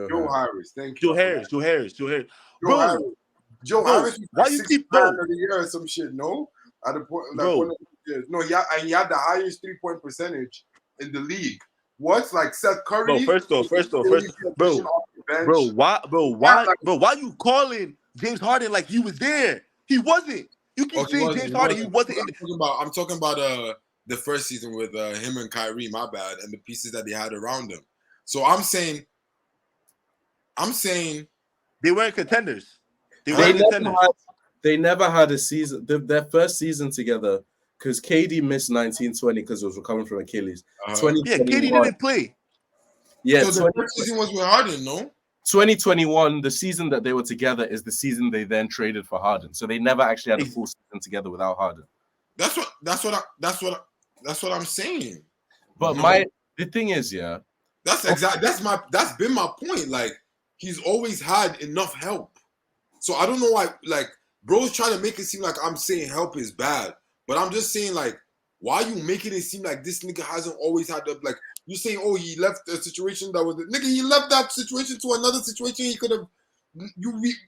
Thank you. Joe Harris. Joe Harris was why you keep of the year or some shit? No, at the point, like one of the years. No, he had the highest 3-point percentage in the league. What's like Seth Curry? First off, why you calling James Harden like he was there? He wasn't. You keep saying James Harden. He wasn't. I'm talking about the first season with him and Kyrie. My bad, and the pieces that they had around him. So I'm saying they weren't contenders. They never had a season. Their first season together, because KD missed 19-20 because he was recovering from Achilles. KD didn't play. Yeah, so the first season was with Harden, no? 2021, the season that they were together is the season they then traded for Harden. So they never actually had a full season together without Harden. That's what I'm saying. But the thing is, yeah, that's been my point. Like, he's always had enough help. So I don't know why, like, bro's trying to make it seem like I'm saying help is bad. But I'm just saying, like, why are you making it seem like this nigga hasn't always had the, like, you saying, oh, he left a situation that was, nigga, he left that situation to another situation he could have,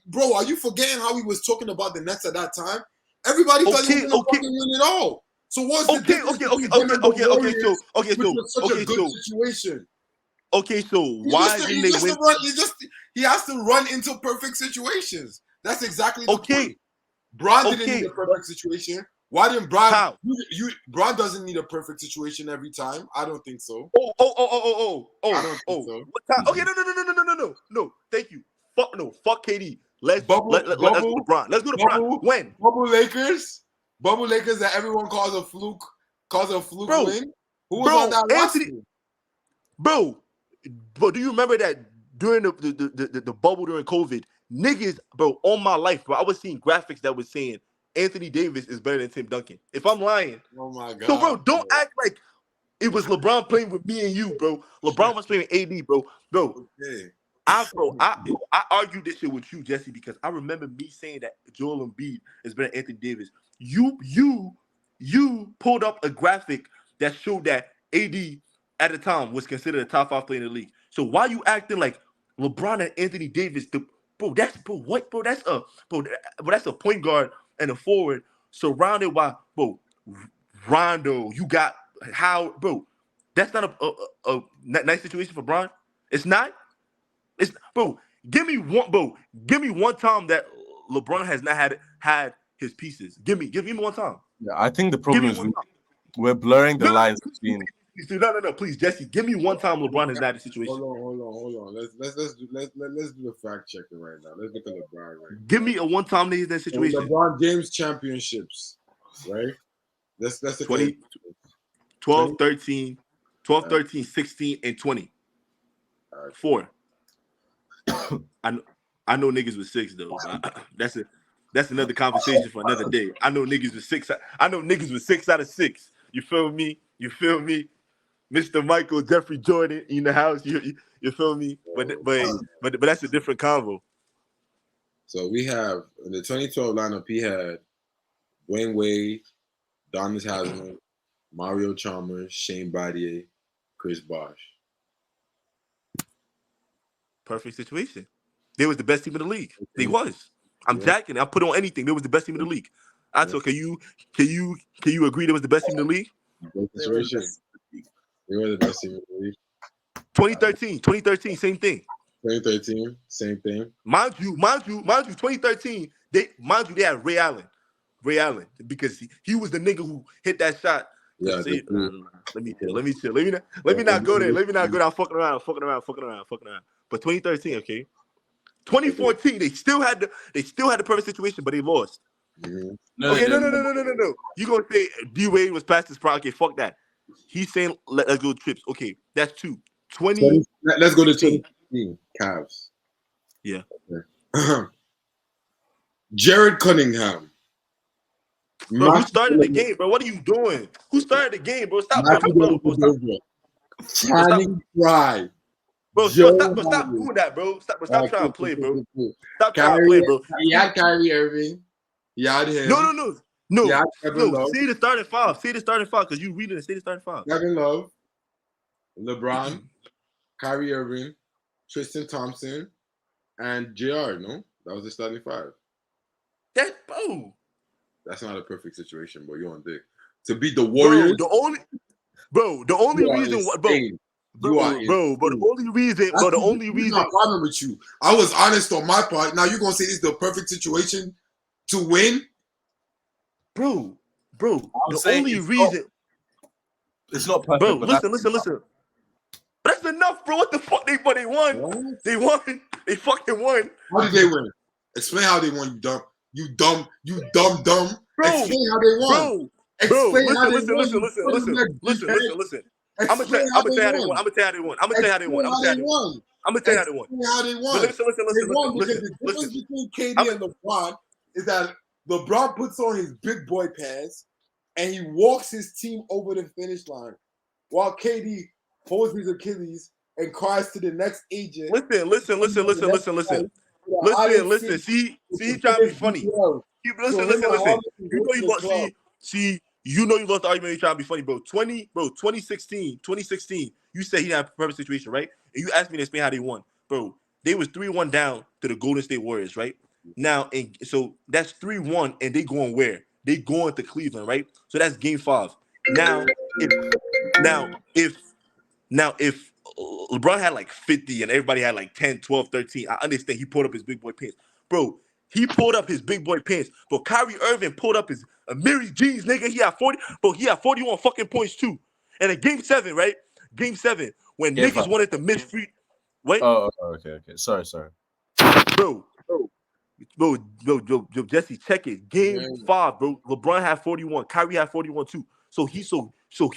bro, are you forgetting how he was talking about the Nets at that time? Everybody thought he was going to fucking win it all. So what's the difference between him and the Warriors, which was such a good situation? Okay, so why didn't they win? He has to run into perfect situations. That's exactly the point. Bron didn't need a perfect situation. Why didn't Bron? How? Bron doesn't need a perfect situation every time. I don't think so. I don't think so. What time? Okay, no. Thank you. Fuck KD. Let's go to Bron. Let's go to Bron. When? Bubble Lakers that everyone calls a fluke win. Who was on that roster? Bro, do you remember that during the bubble during COVID, niggas, bro, all my life, bro, I was seeing graphics that was saying Anthony Davis is better than Tim Duncan. If I'm lying. Oh my God. So, bro, don't act like it was LeBron playing with me and you, bro. LeBron was playing with AD, bro. Okay. I argued this shit with you, Jesse, because I remember me saying that Joel Embiid is better than Anthony Davis. You pulled up a graphic that showed that AD at the time was considered a top 5 player in the league. So why you acting like LeBron and Anthony Davis? That's a point guard and a forward surrounded by Rondo. You got how, bro? That's not a nice situation for Bron. It's not. It's Give me one time that LeBron has not had his pieces. Give me one time. Yeah, I think the problem is we're blurring the lines between. No, please, Jesse. Give me one time LeBron has not had a situation. Hold on. Let's do the fact checking right now. Let's look at LeBron right now. Give me a one time he's in that situation. LeBron James championships, right? Let's 12, 13, 16, and 20. Right. 4. I know niggas with 6 though. That's another conversation for another day. I know niggas with 6. I know niggas with 6 out of 6. You feel me? Mr. Michael Jeffrey Jordan in the house. You feel me? But that's a different convo. So we have in the 2012 lineup, he had Dwayne Wade, Donis Haslem, Mario Chalmers, Shane Battier, Chris Bosh. Perfect situation. They was the best team in the league. They was. I'm jacking. I put on anything. They was the best team in the league. Can you agree they was the best team in the league? They were the best team in the league. 2013, same thing. 2013, same thing. Mind you, 2013, they had Ray Allen, because he was the nigga who hit that shot. Yeah. Let me chill. Let me not go there. I'm fucking around. But 2013, okay. 2014, they still had the perfect situation, but they lost. Mm-hmm. No. You gonna say D Wade was past his prime? Okay, fuck that. He's saying let's go trips. Okay, that's 2. 20. Let's go to 2015 Cavs. Yeah. Okay. Jared Cunningham. Bro, who started the game, bro? What are you doing? Who started the game, bro? Stop. Channing Frye. Bro, stop doing that, bro. Stop trying to play, bro. Stop trying to play, bro. He had Kyrie Irving. He had him. No. Say the starting 5. Say the starting 5 because you reading it. Say the starting 5. Kevin Love, LeBron, Kyrie Irving, Tristan Thompson, and JR. No, that was the starting 5. That's not a perfect situation, but you're on dick. To beat the Warriors, the only reason why, the only reason. I'm problem with you. I was honest on my part. Now you're gonna say this is the perfect situation to win, bro. The only reason it's not perfect. Bro, listen. But that's enough, bro. What the fuck? They won. What? They won. They fucking won. How did they win? Explain how they won. You dumb. Bro, explain how they won. Explain how they won. Listen. I'm gonna tell you how they won. I'm gonna tell you how they won. How they won. Listen. They won because the difference between KD and LeBron is that LeBron puts on his big boy pads and he walks his team over the finish line, while KD holds his Achilles and cries to the next agent. Listen. See, he trying to be funny. Listen. You know you lost the argument. You trying to be funny, bro. 2016. You said he didn't have a perfect situation, right? And you asked me to explain how they won, bro. They was 3-1 down to the Golden State Warriors, right? Now, and so that's 3-1, and they going where? They going to Cleveland, right? So that's game 5. Now, if LeBron had like 50 and everybody had like 10, 12, 13, I understand he pulled up his big boy pants. Bro, he pulled up his big boy pants. But Kyrie Irving pulled up his Amiri jeans, nigga. He had 40, bro. He had 41 fucking points too. And in game 7, right? Game 7, when niggas wanted to miss free. Wait. Oh, okay. Sorry. Bro, Jesse, check it. Game 5, bro. LeBron had 41. Kyrie had 41 too. So he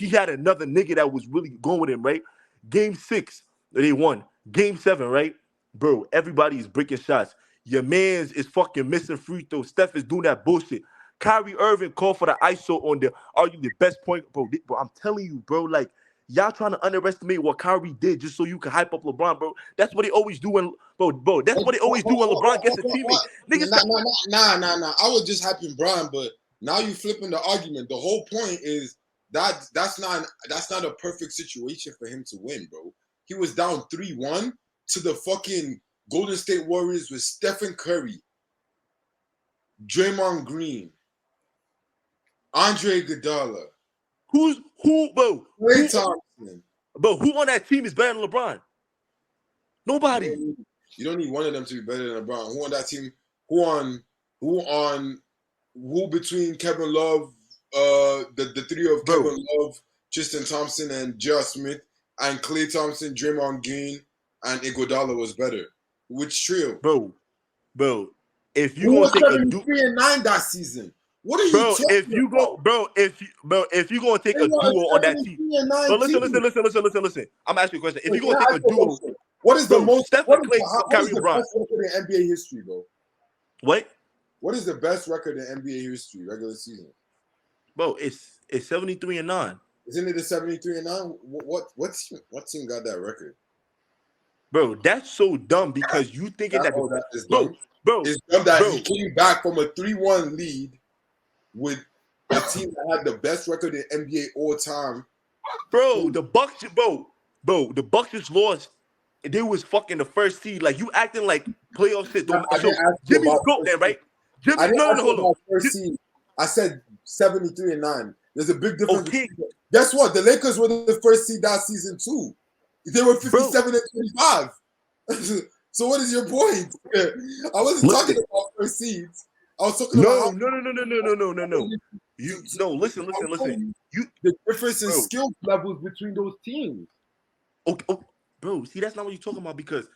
had another nigga that was really going with him, right? Game 6, they won. Game 7, right? Bro, everybody is breaking shots. Your man's is fucking missing free throws. Steph is doing that bullshit. Kyrie Irving called for the ISO on the arguably the best point. Bro, I'm telling you, bro, like, y'all trying to underestimate what Kyrie did just so you can hype up LeBron, bro. That's what they always do when, bro. That's what they always do when LeBron gets a teammate. Niggas, nah. I was just hyping Bron, but now you flipping the argument. The whole point is that's not a perfect situation for him to win, bro. He was down 3-1 to the fucking Golden State Warriors with Stephen Curry, Draymond Green, Andre Iguodala. Who, bro? Klay Thompson. Bro, who on that team is better than LeBron? Nobody. You don't need one of them to be better than LeBron. Who on that team? Who between Kevin Love, the three of Kevin Love, Tristan Thompson, and J.R. Smith, and Klay Thompson, Draymond Green, and Iguodala was better? Which trio? Bro, if you gonna take a 3-9 that season. What are you talking about? If you gonna take a duo on that team. So listen. I'm asking you a question. If you gonna take a duo, what is the most Stephen Clay, what is the best record in NBA history, bro? What? What is the best record in NBA history, regular season? Bro, it's 73-9. Isn't it a 73-9? What team got that record? Bro, that's so dumb because you thinking that is dumb. Bro, it's dumb that he came back from a 3-1 lead with a team that had the best record in NBA all time. Bro, the Bucks just lost. They was fucking the first seed. Like, you acting like playoff shit. Jimmy's broke then, right? Hold on. First seed. I said 73-9. There's a big difference. Okay. Guess what? The Lakers were the first seed that season too. They were 57-25. So what is your point? I wasn't talking about first seeds. I was talking about no. Listen. The difference in skill levels between those teams. Okay, bro. See, that's not what you're talking about because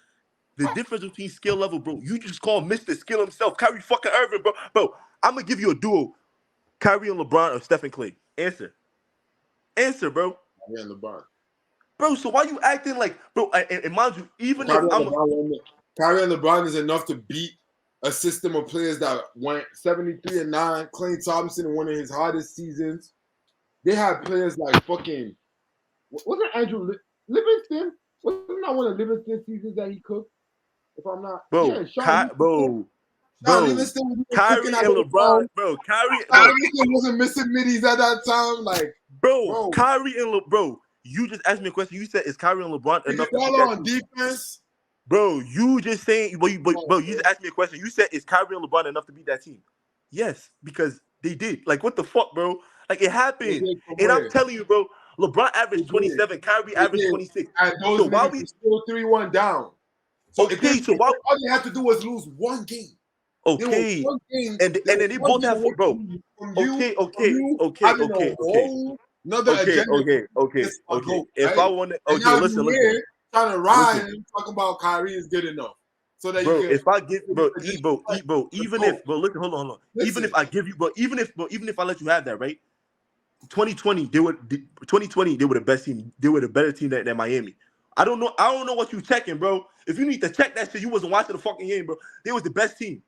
the difference between skill level, bro. You just call Mr. Skill himself, Kyrie fucking Irving, bro. Bro, I'm gonna give you a duo, Kyrie and LeBron or Stephen Clay. Answer, bro. Kyrie and LeBron. Bro, so why you acting like, bro? And mind you, even Kyrie and LeBron is enough to beat a system of players that went 73-9. Klay Thompson in one of his hardest seasons. They had players like fucking. Wasn't Andrew Livingston? Wasn't that one of Livingston's seasons that he cooked? If I'm not, bro, Livingston Kyrie and LeBron, bro. Kyrie wasn't missing middies at that time, like bro. Kyrie and LeBron. You just asked me a question. You said, is Kyrie and LeBron enough to on defense? Bro, you just saying, bro, you just asked me a question. You said, is Kyrie and LeBron enough to beat that team? Yes, because they did. Like, what the fuck, bro? Like, it happened. And I'm telling you, bro, LeBron averaged 27, Kyrie averaged 26. And those so why we still 3-1 down? So all they have to do was lose one game. Okay. And then they both have, bro. Okay. If I want to, listen. Trying to ride and talking about Kyrie is good enough. So that bro, you can, if I give bro, even if listen, hold on. Listen. Even if I give you, even if I let you have that, right? 2020, they were the best team. They were the better team than Miami. I don't know what you checking, bro. If you need to check that shit, you wasn't watching the fucking game, bro. They was the best team.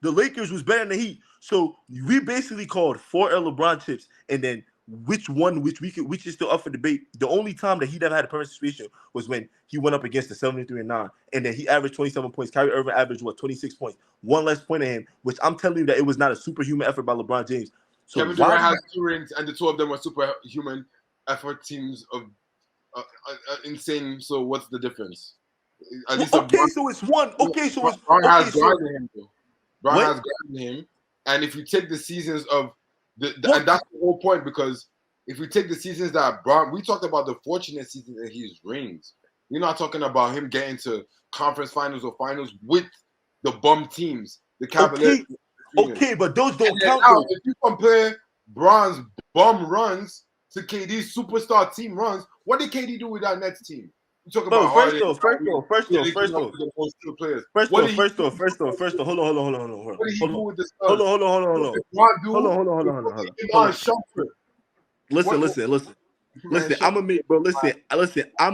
The Lakers was better than the Heat. So we basically called 4 LeBron chips, and then which is still up for debate. The only time that he never had a perfect situation was when he went up against the 73-9, and then he averaged 27 points. Kyrie Irving averaged 26 points, one less point than him, which I'm telling you that it was not a superhuman effort by LeBron James. So Kevin Durant has 2 rings, and the 2 of them were superhuman effort teams of insane. So what's the difference? So it's one. Okay, so it's Brown has so, guarded him. Though. Brown has guarded him, and if you take the seasons of and that's the whole point, because if we take the seasons that Brown, we talked about the fortunate seasons that he's rings. We're not talking about him getting to conference finals or finals with the bum teams, the Cavaliers. Okay, but those don't count. Now, if you compare Brown's bum runs to KD's superstar team runs, what did KD do with that Nets team? You talk about first off. Hold on. What did he do with the Spurs? Hold on. Listen. I'm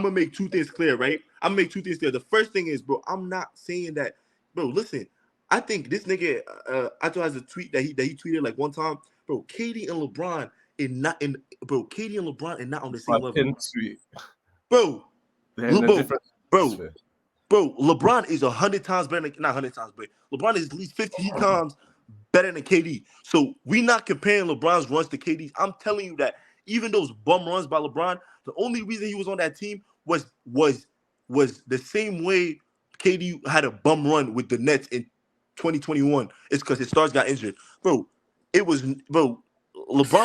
gonna make 2 things clear, right? I'm gonna make 2 things clear. The first thing is, bro, I'm not saying that, bro. Listen, I think this nigga, Ato has a tweet that he tweeted like one time, bro. KD and LeBron are not on the same level, bro. Bro, LeBron is 100 times better than, not 100 times, but LeBron is at least 50 times better than KD. So we not comparing LeBron's runs to KD's. I'm telling you that even those bum runs by LeBron, the only reason he was on that team was the same way KD had a bum run with the Nets in 2021. It's because his stars got injured. Bro, LeBron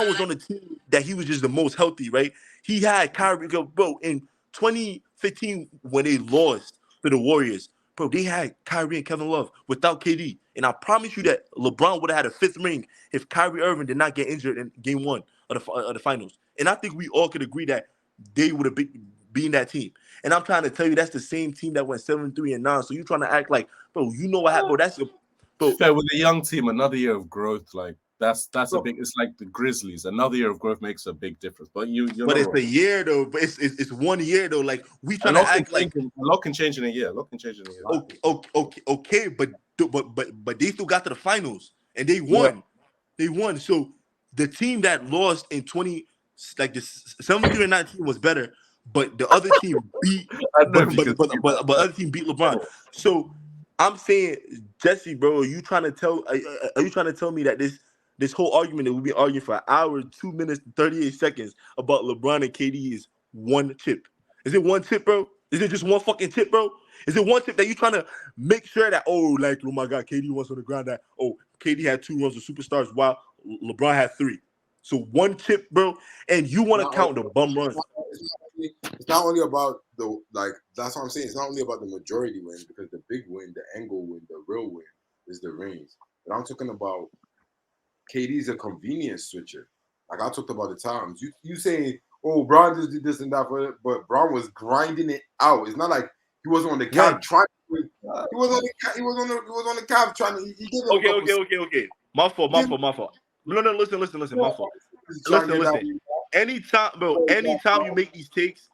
was on the team that he was just the most healthy, right? He had Kyrie, bro, in 2015 when they lost to the Warriors, bro, they had Kyrie and Kevin Love without KD. And I promise you that LeBron would have had a 5th ring if Kyrie Irving did not get injured in game 1 of the finals. And I think we all could agree that they would have been that team. And I'm trying to tell you that's the same team that went 7-3-9. So you're trying to act like, bro, you know what happened, bro. That's fair with a young team, another year of growth, like that's a big. It's like the Grizzlies. Another year of growth makes a big difference. But but it's a year though. But it's 1 year though. Like we trying to act like a lot can change in a year. Okay, but they still got to the finals and they won. Yeah. They won. So the team that lost in 20, like the 7-3-9 team was better, but the other team beat. but other team beat LeBron. So I'm saying, Jesse, bro, are you trying to tell me that this whole argument that we've been arguing for an hour, 2 minutes, 38 seconds about LeBron and KD is 1 chip? Is it 1 chip, bro? Is it just 1 fucking chip, bro? Is it 1 chip that you trying to make sure that, oh my God, KD was on the ground, that, KD had 2 runs of superstars while LeBron had 3. So 1 chip, bro, and you want to count the bum runs. It's not only about that's what I'm saying. It's not only about the majority win, because the big win, the angle win, the real win is the rings. But I'm talking about KD's a convenience switcher. Like I talked about the times. You saying, Brown just did this and that, but Brown was grinding it out. It's not like he wasn't on the cap trying to win. He was on the cap trying to. Okay. My fault. No, listen. My fault. Listen. Anytime you make these takes,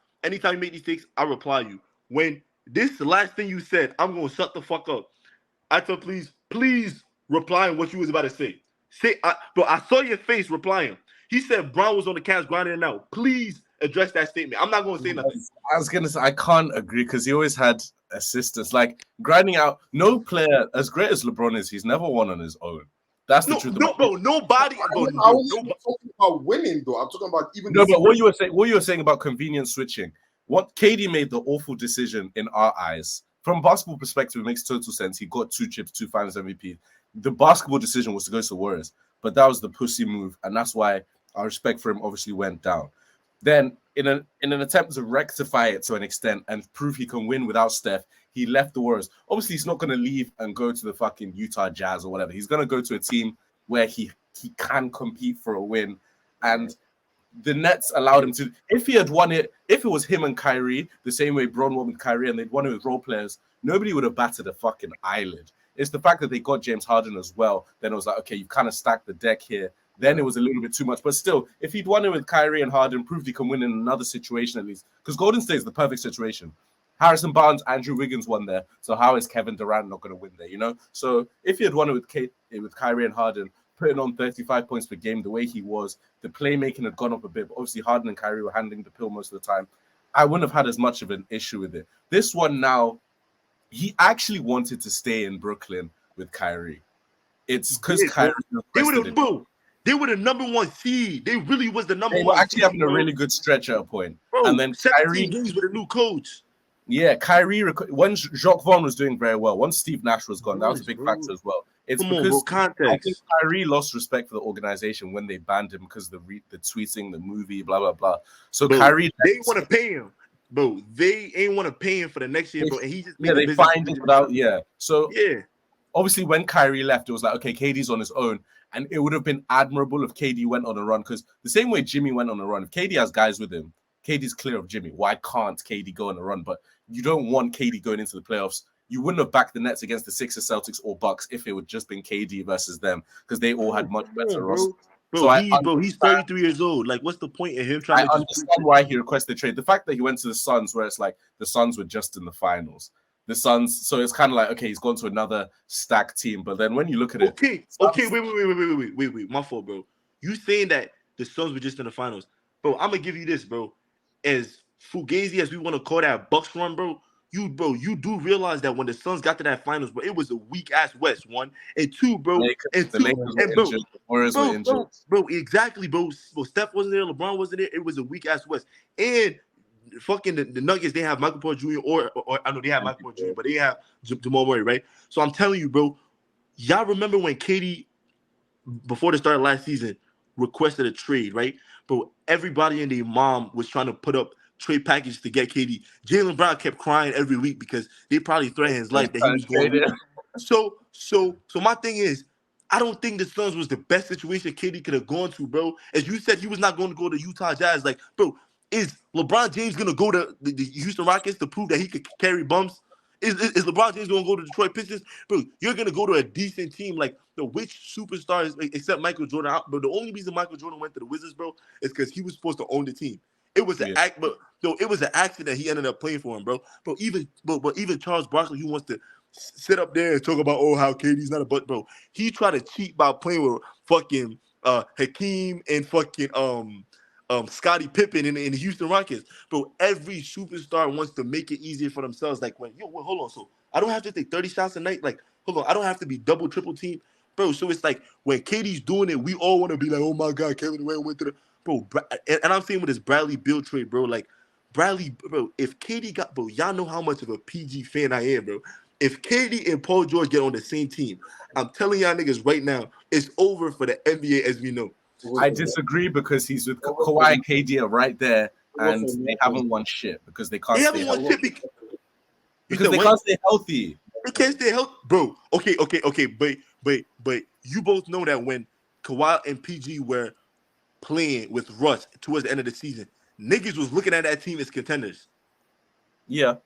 I reply you. When this last thing you said, I'm gonna shut the fuck up. I said, please reply on what you was about to say. I saw your face replying. He said Brown was on the Cavs grinding it out. Please address that statement. I'm not gonna say nothing. I was gonna say I can't agree because he always had assistants. Like grinding out. No player as great as LeBron is, he's never won on his own. That's the truth. No, bro. Nobody. I wasn't talking about winning, though. I'm talking about even. No, but what you were saying about convenience switching. What KD made the awful decision in our eyes. From basketball perspective, it makes total sense. He got 2 chips, 2 Finals MVP. The basketball decision was to go to the Warriors, but that was the pussy move, and that's why our respect for him obviously went down. Then, in an attempt to rectify it to an extent and prove he can win without Steph, he left the Warriors. Obviously, he's not going to leave and go to the fucking Utah Jazz or whatever. He's going to go to a team where he can compete for a win. And the Nets allowed him to. If he had won it, if it was him and Kyrie, the same way Bron won with Kyrie and they'd won it with role players, nobody would have batted a fucking eyelid. It's the fact that they got James Harden as well. Then it was like, okay, you've kind of stacked the deck here. Then it was a little bit too much. But still, if he'd won it with Kyrie and Harden, proved he can win in another situation at least. Because Golden State is the perfect situation. Harrison Barnes, Andrew Wiggins won there. So how is Kevin Durant not going to win there? You know. So if he had won it with Kyrie and Harden, putting on 35 points per game the way he was, the playmaking had gone up a bit. But obviously, Harden and Kyrie were handling the pill most of the time. I wouldn't have had as much of an issue with it. This one now, he actually wanted to stay in Brooklyn with Kyrie. It's because Kyrie requested it. They were the number one seed. They really was the number They one were actually seed, having a really good stretch at a point. Bro, and then 17 Kyrie games with a new coach. Yeah, Kyrie, when Jacques Vaughn was doing very well, once Steve Nash was gone, that was a big factor as well. It's because I think Kyrie lost respect for the organization when they banned him because the tweeting, the movie, blah, blah, blah. So Kyrie... They want to pay him. Bro, they ain't want to pay him for the next year, bro. And he just made they fined him without... Yeah. So, yeah. Obviously, when Kyrie left, it was like, okay, KD's on his own. And it would have been admirable if KD went on a run, because the same way Jimmy went on a run, if KD has guys with him, KD's clear of Jimmy. Why can't KD go on a run? But you don't want KD going into the playoffs. You wouldn't have backed the Nets against the Sixers, Celtics, or Bucks if it would just been KD versus them, because they all had much better rosters. He's 33 years old. Like, what's the point in him trying to... I understand why he requested trade. The fact that he went to the Suns, where it's like the Suns were just in the finals. The Suns, so it's kind of like, okay, he's gone to another stacked team. But then when you look at it... Wait, my fault, bro. You saying that the Suns were just in the finals. Bro, I'm going to give you this, bro. As fugazi as we want to call that Bucks run, bro, you do realize that when the Suns got to that finals, bro, it was a weak-ass West, one. And two, bro. Bro, exactly, bro. Steph wasn't there. LeBron wasn't there. It was a weak-ass West. And... fucking the Nuggets, they have Michael Porter Jr. or I know they have Michael Porter Jr., but they have Jamal Murray, right? So I'm telling you, bro, y'all remember when KD, before the start of last season, requested a trade, right? Bro, everybody and their mom was trying to put up trade package to get KD. Jaylen Brown kept crying every week because they probably threatened his life that he was going to. So my thing is, I don't think the Suns was the best situation KD could have gone to, bro. As you said, he was not going to go to Utah Jazz. Like, bro, is LeBron James going to go to the Houston Rockets to prove that he could carry bumps? Is LeBron James going to go to Detroit Pistons? Bro, you're going to go to a decent team. Like, which superstars, except Michael Jordan, but the only reason Michael Jordan went to the Wizards, bro, is because he was supposed to own the team. It was an it was an accident he ended up playing for him, bro. But even Charles Barkley, who wants to sit up there and talk about, how KD's not a butt, bro. He tried to cheat by playing with fucking Hakeem and fucking Scottie Pippen in the Houston Rockets. Bro, every superstar wants to make it easier for themselves. Like, hold on. So I don't have to take 30 shots a night. Like, hold on. I don't have to be double, triple team. Bro, so it's like when KD's doing it, we all want to be like, oh my God, Kevin Durant went to the... Bro, and I'm saying with this Bradley Beal trade, bro, like, bro, if KD got... Bro, y'all know how much of a PG fan I am, bro. If KD and Paul George get on the same team, I'm telling y'all niggas right now, it's over for the NBA as we know. I disagree because he's with Kawhi and KD are right there, and they haven't won shit because they can't. They haven't won shit because they can't stay healthy. They can't stay healthy, bro. Okay, but you both know that when Kawhi and PG were playing with Russ towards the end of the season, niggas was looking at that team as contenders. Yeah.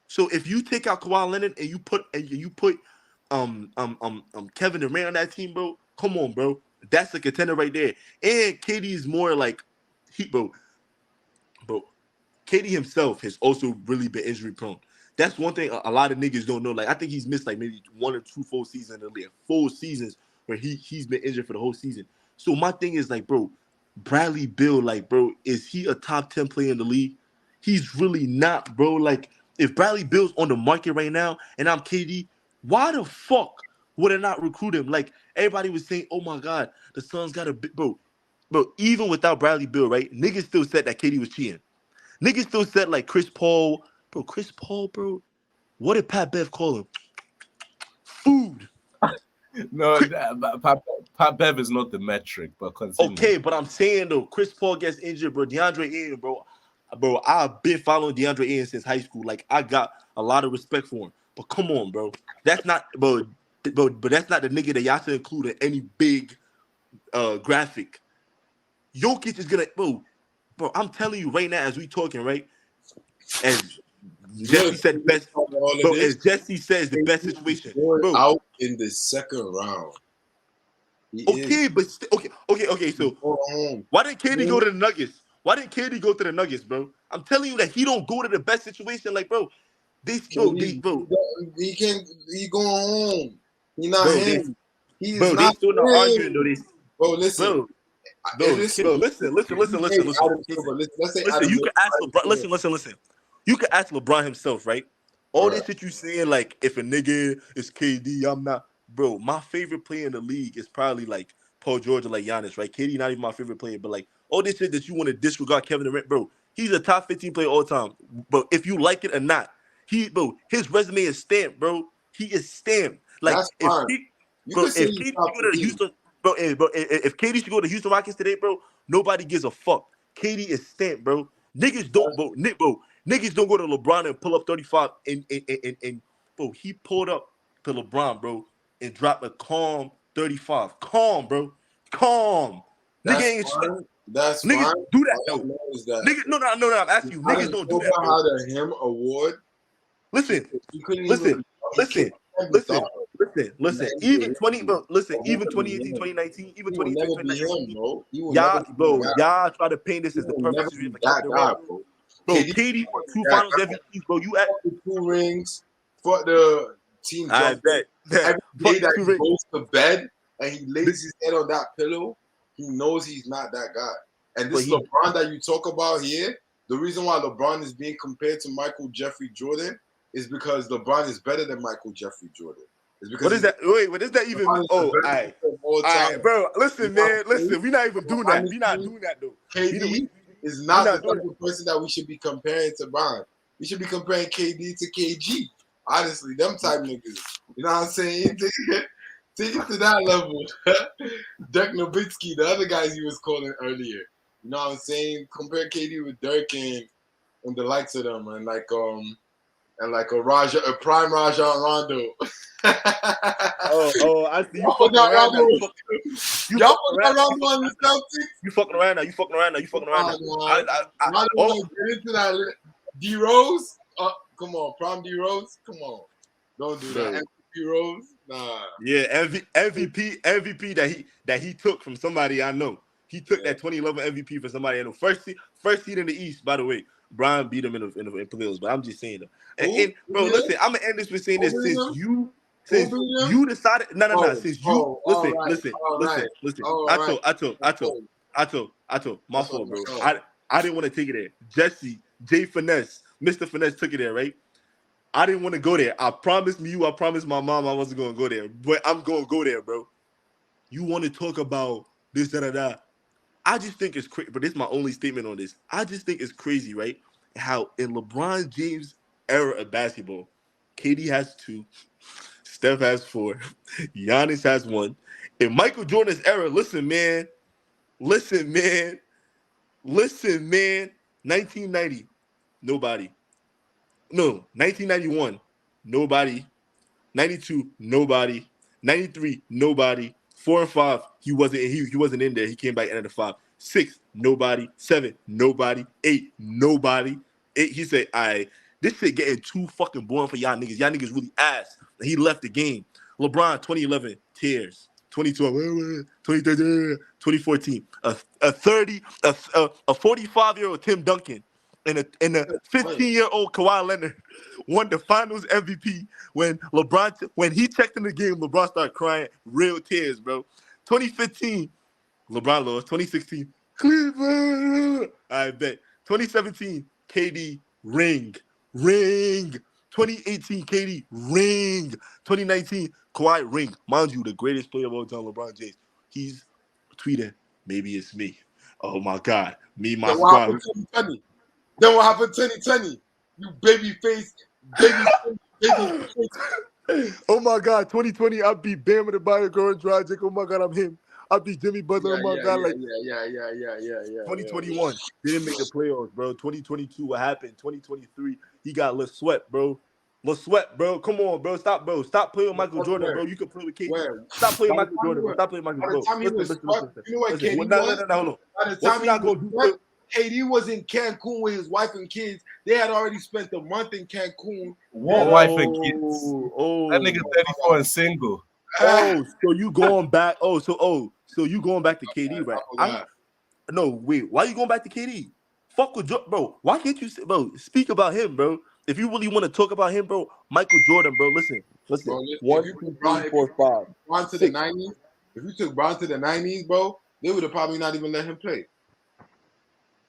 So if you take out Kawhi Leonard and you put Kevin Durant on that team, bro, come on, bro. That's a contender right there. And KD is more like bro. KD himself has also really been injury prone. That's one thing a lot of niggas don't know. Like, I think he's missed like maybe 1 or 2 full seasons, like full seasons where he's been injured for the whole season. So my thing is like, bro, Bradley Beal, like, bro, is he a top 10 player in the league? He's really not, bro. Like, if Bradley Beal's on the market right now and I'm KD, why the fuck would I not recruit him? Like, everybody was saying, oh my God, the Suns got a big... Bro, even without Bradley Beal, right? Niggas still said that KD was cheating. Niggas still said, like, Chris Paul, bro. What did Pat Bev call him? Food. No, Pat Bev is not the metric, but continue. Okay, but I'm saying, though, Chris Paul gets injured, bro. DeAndre Ayton, bro, I've been following DeAndre Ayton since high school. Like, I got a lot of respect for him. But come on, bro. That's not, bro, but that's not the nigga that y'all should include in any big graphic. Jokic is gonna, bro, I'm telling you right now, as we talking, right? As Jesse said, best, bro, as Jesse says, the best situation. Bro, out in the second round. Okay. So why didn't KD go to the Nuggets? Why didn't KD go to the Nuggets, bro? I'm telling you that he don't go to the best situation. Like, bro, Bro, He going home. He not bro, him. He's bro, they not still not arguing though. him. Bro, listen. Bro, listen. Adam Silver. Let's say Listen, Adam you can ask Silver. LeBron. Listen. You can ask LeBron himself, right? All Right. this shit you saying, like, if a nigga is KD, I'm not. Bro, my favorite player in the league is probably like Paul George or like Giannis, right? KD not even my favorite player, but like all this shit that you want to disregard Kevin Durant, bro. He's a top 15 player all time. But if you like it or not, his resume is stamped, bro. He is stamped. Like That's fine. if KD should go to the Houston, if KD should go to Houston Rockets today, bro, nobody gives a fuck. KD is stamped, bro. Niggas don't, niggas don't go to LeBron and pull up 35 and bro, he pulled up to LeBron, bro, and dropped a calm 35. Calm, bro. Calm. That's Nigga ain't fine. That's niggas fine. do that All I though. know is that Niggas, no, I'm asking you. Niggas don't do that, bro. had a him award. Listen. He couldn't Listen. even Even 2018, 2019, even he will 2020, never be him, 2019. bro. He will never be that guy. Y'all try to paint this as the He will perfect never situation be for Kevin that guy, Durant. bro. Bro, KD KD won 2 that finals guy. MVPs, bro. You at Fuck the 2 rings. Fuck the team. I bet. Every Fuck day that the 2 he rings. goes to bed and he lays his head on that pillow, he knows he's not that guy. And this LeBron that you talk about here, the reason why LeBron is being compared to Michael Jeffrey Jordan is because LeBron is better than Michael Jeffrey Jordan. It's because What is that? Wait, what does that even mean? Oh, all right, bro. Listen, man. Listen, we're not even doing that. We're not doing that, though. KD is not the type of person that we should be comparing to Bron. We should be comparing KD to KG. Honestly, them type niggas. You know what I'm saying? Take it to that level. Dirk Nowitzki, the other guys he was calling earlier. You know what I'm saying? Compare KD with Dirk and the likes of them, and like a prime Rajon Rondo. I see you fucking around now. Y'all fucking around on the Celtics? You fucking around now. You fucking around now. I don't want to get into that. D Rose? Come on, prime D Rose? Come on. Don't do that. MVP Rose? Nah. Yeah, MVP that he took from somebody I know. He took that 2011 MVP from somebody I know. First seed in the East, by the way. Brian beat him in the playoffs, but I'm just saying that. And bro, listen, I'm gonna end this with saying this since you decided. No. Since you listen. I told. My fault, bro. I didn't want to take it there. Jesse, J Finesse, Mr. Finesse took it there, right? I didn't want to go there. I promised my mom I wasn't gonna go there, but I'm gonna go there, bro. You want to talk about this, da. I just think it's crazy, but this is my only statement on this. I just think it's crazy, right? How in LeBron James' era of basketball, KD has 2, Steph has 4, Giannis has 1. In Michael Jordan's era, listen, man. 1990, nobody. No, 1991, nobody. 92, nobody. 93, nobody. 4 and 5, he wasn't in there. He came back in at the 5. 6, nobody. 7, nobody. 8, nobody. 8, he said, this shit getting too fucking boring for y'all niggas. Y'all niggas really ass. And he left the game. LeBron, 2011, tears. 2012, 2013, 2014, a 45-year-old Tim Duncan and a 15-year-old Kawhi Leonard won the Finals MVP when he checked in the game, LeBron started crying, real tears, bro. 2015, LeBron lost. 2016, Cleveland. I bet. 2017, KD ring. 2018, KD ring. 2019, Kawhi ring. Mind you, the greatest player of all time, LeBron James. He's tweeting, maybe it's me. Oh my God, me, my squad. Then what happened 2020? You baby face. Oh my God, 2020, I beat Bam Adebayo, Goran Dragic. Oh my God, I'm him. I beat Jimmy Butler. 2021 didn't make the playoffs, bro. 2022, what happened? 2023, he got less sweat, bro. Come on, bro. Stop playing with Michael Jordan, bro. You can play with KD. Stop playing with Michael Jordan, bro. Stop playing with Michael Jordan. Listen. You know what KD was? No. By the time KD was in Cancun with his wife and kids. They had already spent a month in Cancun. What wife and kids? That nigga 34 and single. So you going back? So you going back to KD, right? No, wait. Why you going back to KD? Fuck with Jordan, bro. Why can't you, bro? Speak about him, bro. if you really want to talk about him, bro, Michael Jordan, bro. Listen. Bro, if 1, you 2, took Bron, 3, if 4, you 5, took Bron to the 6. 90s, if you took Bron to the 90s, bro, they would have probably not even let him play.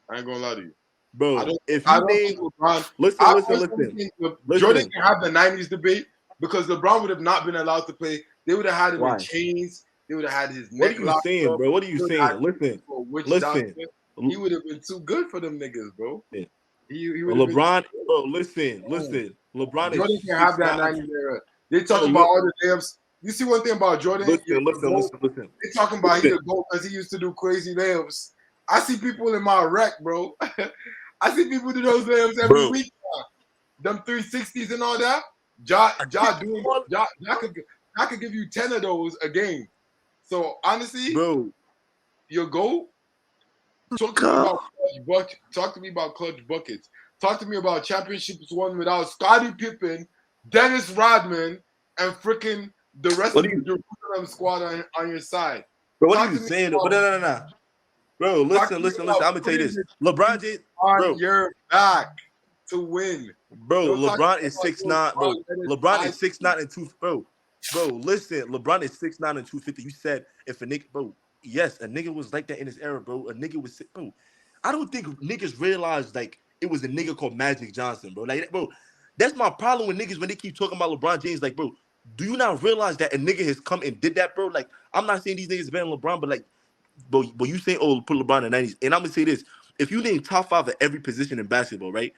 I ain't gonna lie to you. Bro, if I you don't name, think LeBron. listen, I listen, personally listen, think Jordan listen. can have the '90s debate because LeBron would have not been allowed to play. They would have had him in Why? chains. They would have had his What are neck you locked saying, up. bro? What are you They would have saying? had Listen, a witch listen. doctor. He would have been too good for them niggas, bro. Yeah. He would have been. LeBron, bro, listen. LeBron is Jordan can have that 6'9". 90s era. They Bro, talk about all the layups. You see one thing about Jordan, you're the GOAT. listen. They talking about he the GOAT because he used to do crazy layups. I see people in my rec, bro. I see people do those layups every Bro, week. Them 360s and all that. I could give you 10 of those a game. So honestly, bro. your GOAT. Talk to me about talk to me about clutch buckets. Talk to me about championships won without Scottie Pippen, Dennis Rodman, and freaking the rest What of are the you, Jerusalem squad on your side. bro? What are Talk you to me saying? But about no. Bro, talk to me listen. about I'm gonna tell you putting this. this LeBron James, on bro, your back to win. Don't talk LeBron is about 6'9", bro. LeBron is 6'9" and 2, bro. Listen, LeBron is 6'9" and 250. You said if a nigga, bro, yes, a nigga was like that in his era, bro. A nigga was, bro. I don't think niggas realized like it was a nigga called Magic Johnson, bro. Like, bro, that's my problem with niggas when they keep talking about LeBron James. Like, bro, do you not realize that a nigga has come and did that, bro? Like, I'm not saying these niggas better than LeBron, but like, but you say, oh, put LeBron in the 90s. And I'm gonna say this: if you name top 5 at every position in basketball, right?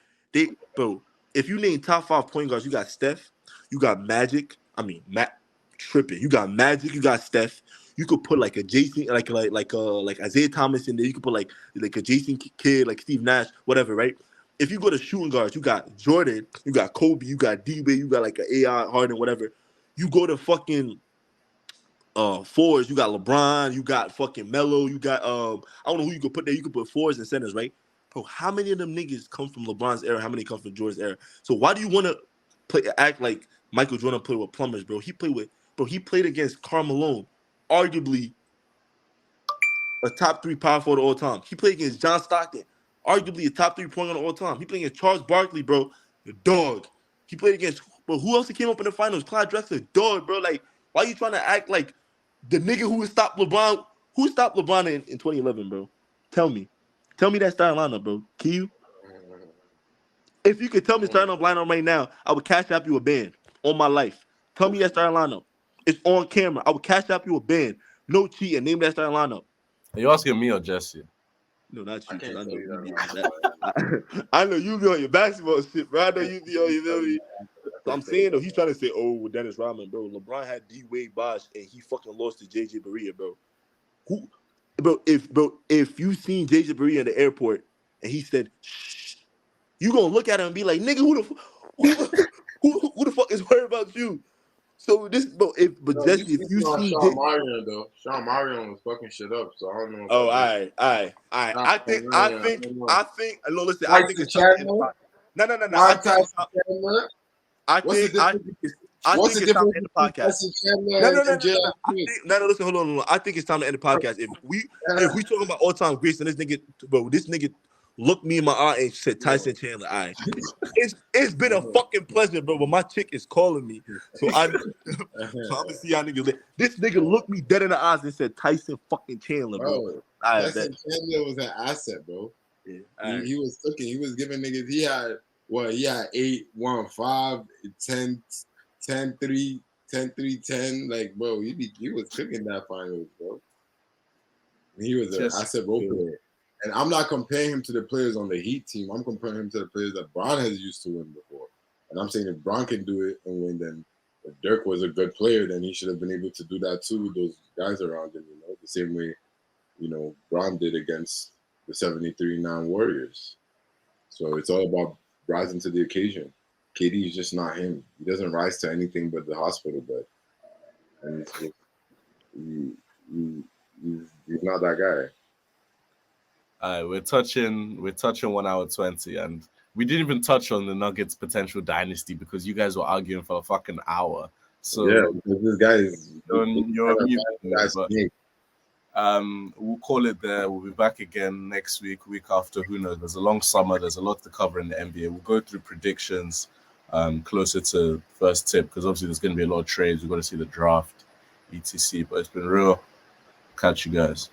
Bro, if you name top 5 point guards, you got Steph, you got Magic. I mean, Matt tripping. You got Magic, you got Steph. You could put like a Jason, like Isaiah Thomas in there. You could put like a Jason Kidd, like Steve Nash, whatever, right? If you go to shooting guards, you got Jordan, you got Kobe, you got D-Wade, you got like an AI Harden, whatever. You go to fucking forwards, you got LeBron, you got fucking Melo, you got I don't know who you could put there. You could put forwards and centers, right? Bro, how many of them niggas come from LeBron's era? How many come from Jordan's era? So why do you want to act like Michael Jordan played with plumbers, bro? He played against Karl Malone, arguably a top 3 power forward of all time. He played against John Stockton, arguably a top 3 point guard of all time. He played against Charles Barkley, bro, the dog. He played against, bro, who else he came up in the finals? Clyde Drexler, dog, bro. Like, why you trying to act like the nigga who stopped LeBron? Who stopped LeBron in 2011, bro? Tell me that starting lineup, bro. Can you? If you could tell me starting lineup right now, I would cash out you a band on my life. Tell me that starting lineup. It's on camera. I would cash out you a band. No cheating. Name that starting lineup. Are you asking me or Jesse? No, not I you, can't because I tell know you you that. be. I know you be on your basketball shit, bro. I know you be on. You feel me? So I'm saying though, he's trying to say, oh, Dennis Rodman, bro. LeBron had D-Wade, Bosh, and he fucking lost to JJ Barea, bro. If you seen JJ Barea in the airport and he said, shh, you gonna look at him and be like, nigga, who the fuck is worried about you? So this, but No, you Jesse, if you speaking on seen, Sean Marion though. Sean Marion was fucking shit up, so I don't know. oh, all right. Nah, I think. No, listen. I think Tyson it's time to end the Chandler, podcast. No. not Tyson Chandler. What's the difference? I What's think the it's time to difference end the between podcast. Tyson Chandler and J.R. Smith? Listen, hold on. I think it's time to end the podcast. If we talking about all time greats, and this nigga looked me in my eye and said Tyson Chandler. All right, it's been a fucking pleasure, bro. But my chick is calling me, so I'm gonna see y'all niggas. This nigga looked me dead in the eyes and said Tyson fucking Chandler, bro. Bro, Tyson Chandler was an asset, bro. Yeah, he was cooking. He was giving niggas. He had 8, 1, 5, 10, 10, 3, 10, 3, 10. Like, bro, he was cooking that finals, bro. He was an asset role player. And I'm not comparing him to the players on the Heat team. I'm comparing him to the players that Bron has used to win before. And I'm saying if Bron can do it and win, then if Dirk was a good player, then he should have been able to do that too with those guys around him, the same way, Bron did against the 73-9 Warriors. So it's all about rising to the occasion. KD is just not him. He doesn't rise to anything but the hospital bed. And he's not that guy. We're touching 1 hour 20, and we didn't even touch on the Nuggets' potential dynasty because you guys were arguing for a fucking hour. So yeah, because this guy is you're muted, but We'll call it there. We'll be back again next week after. Who knows? There's a long summer. There's a lot to cover in the NBA. We'll go through predictions closer to first tip because obviously there's going to be a lot of trades. We've got to see the draft, etc. But it's been real. Catch you guys.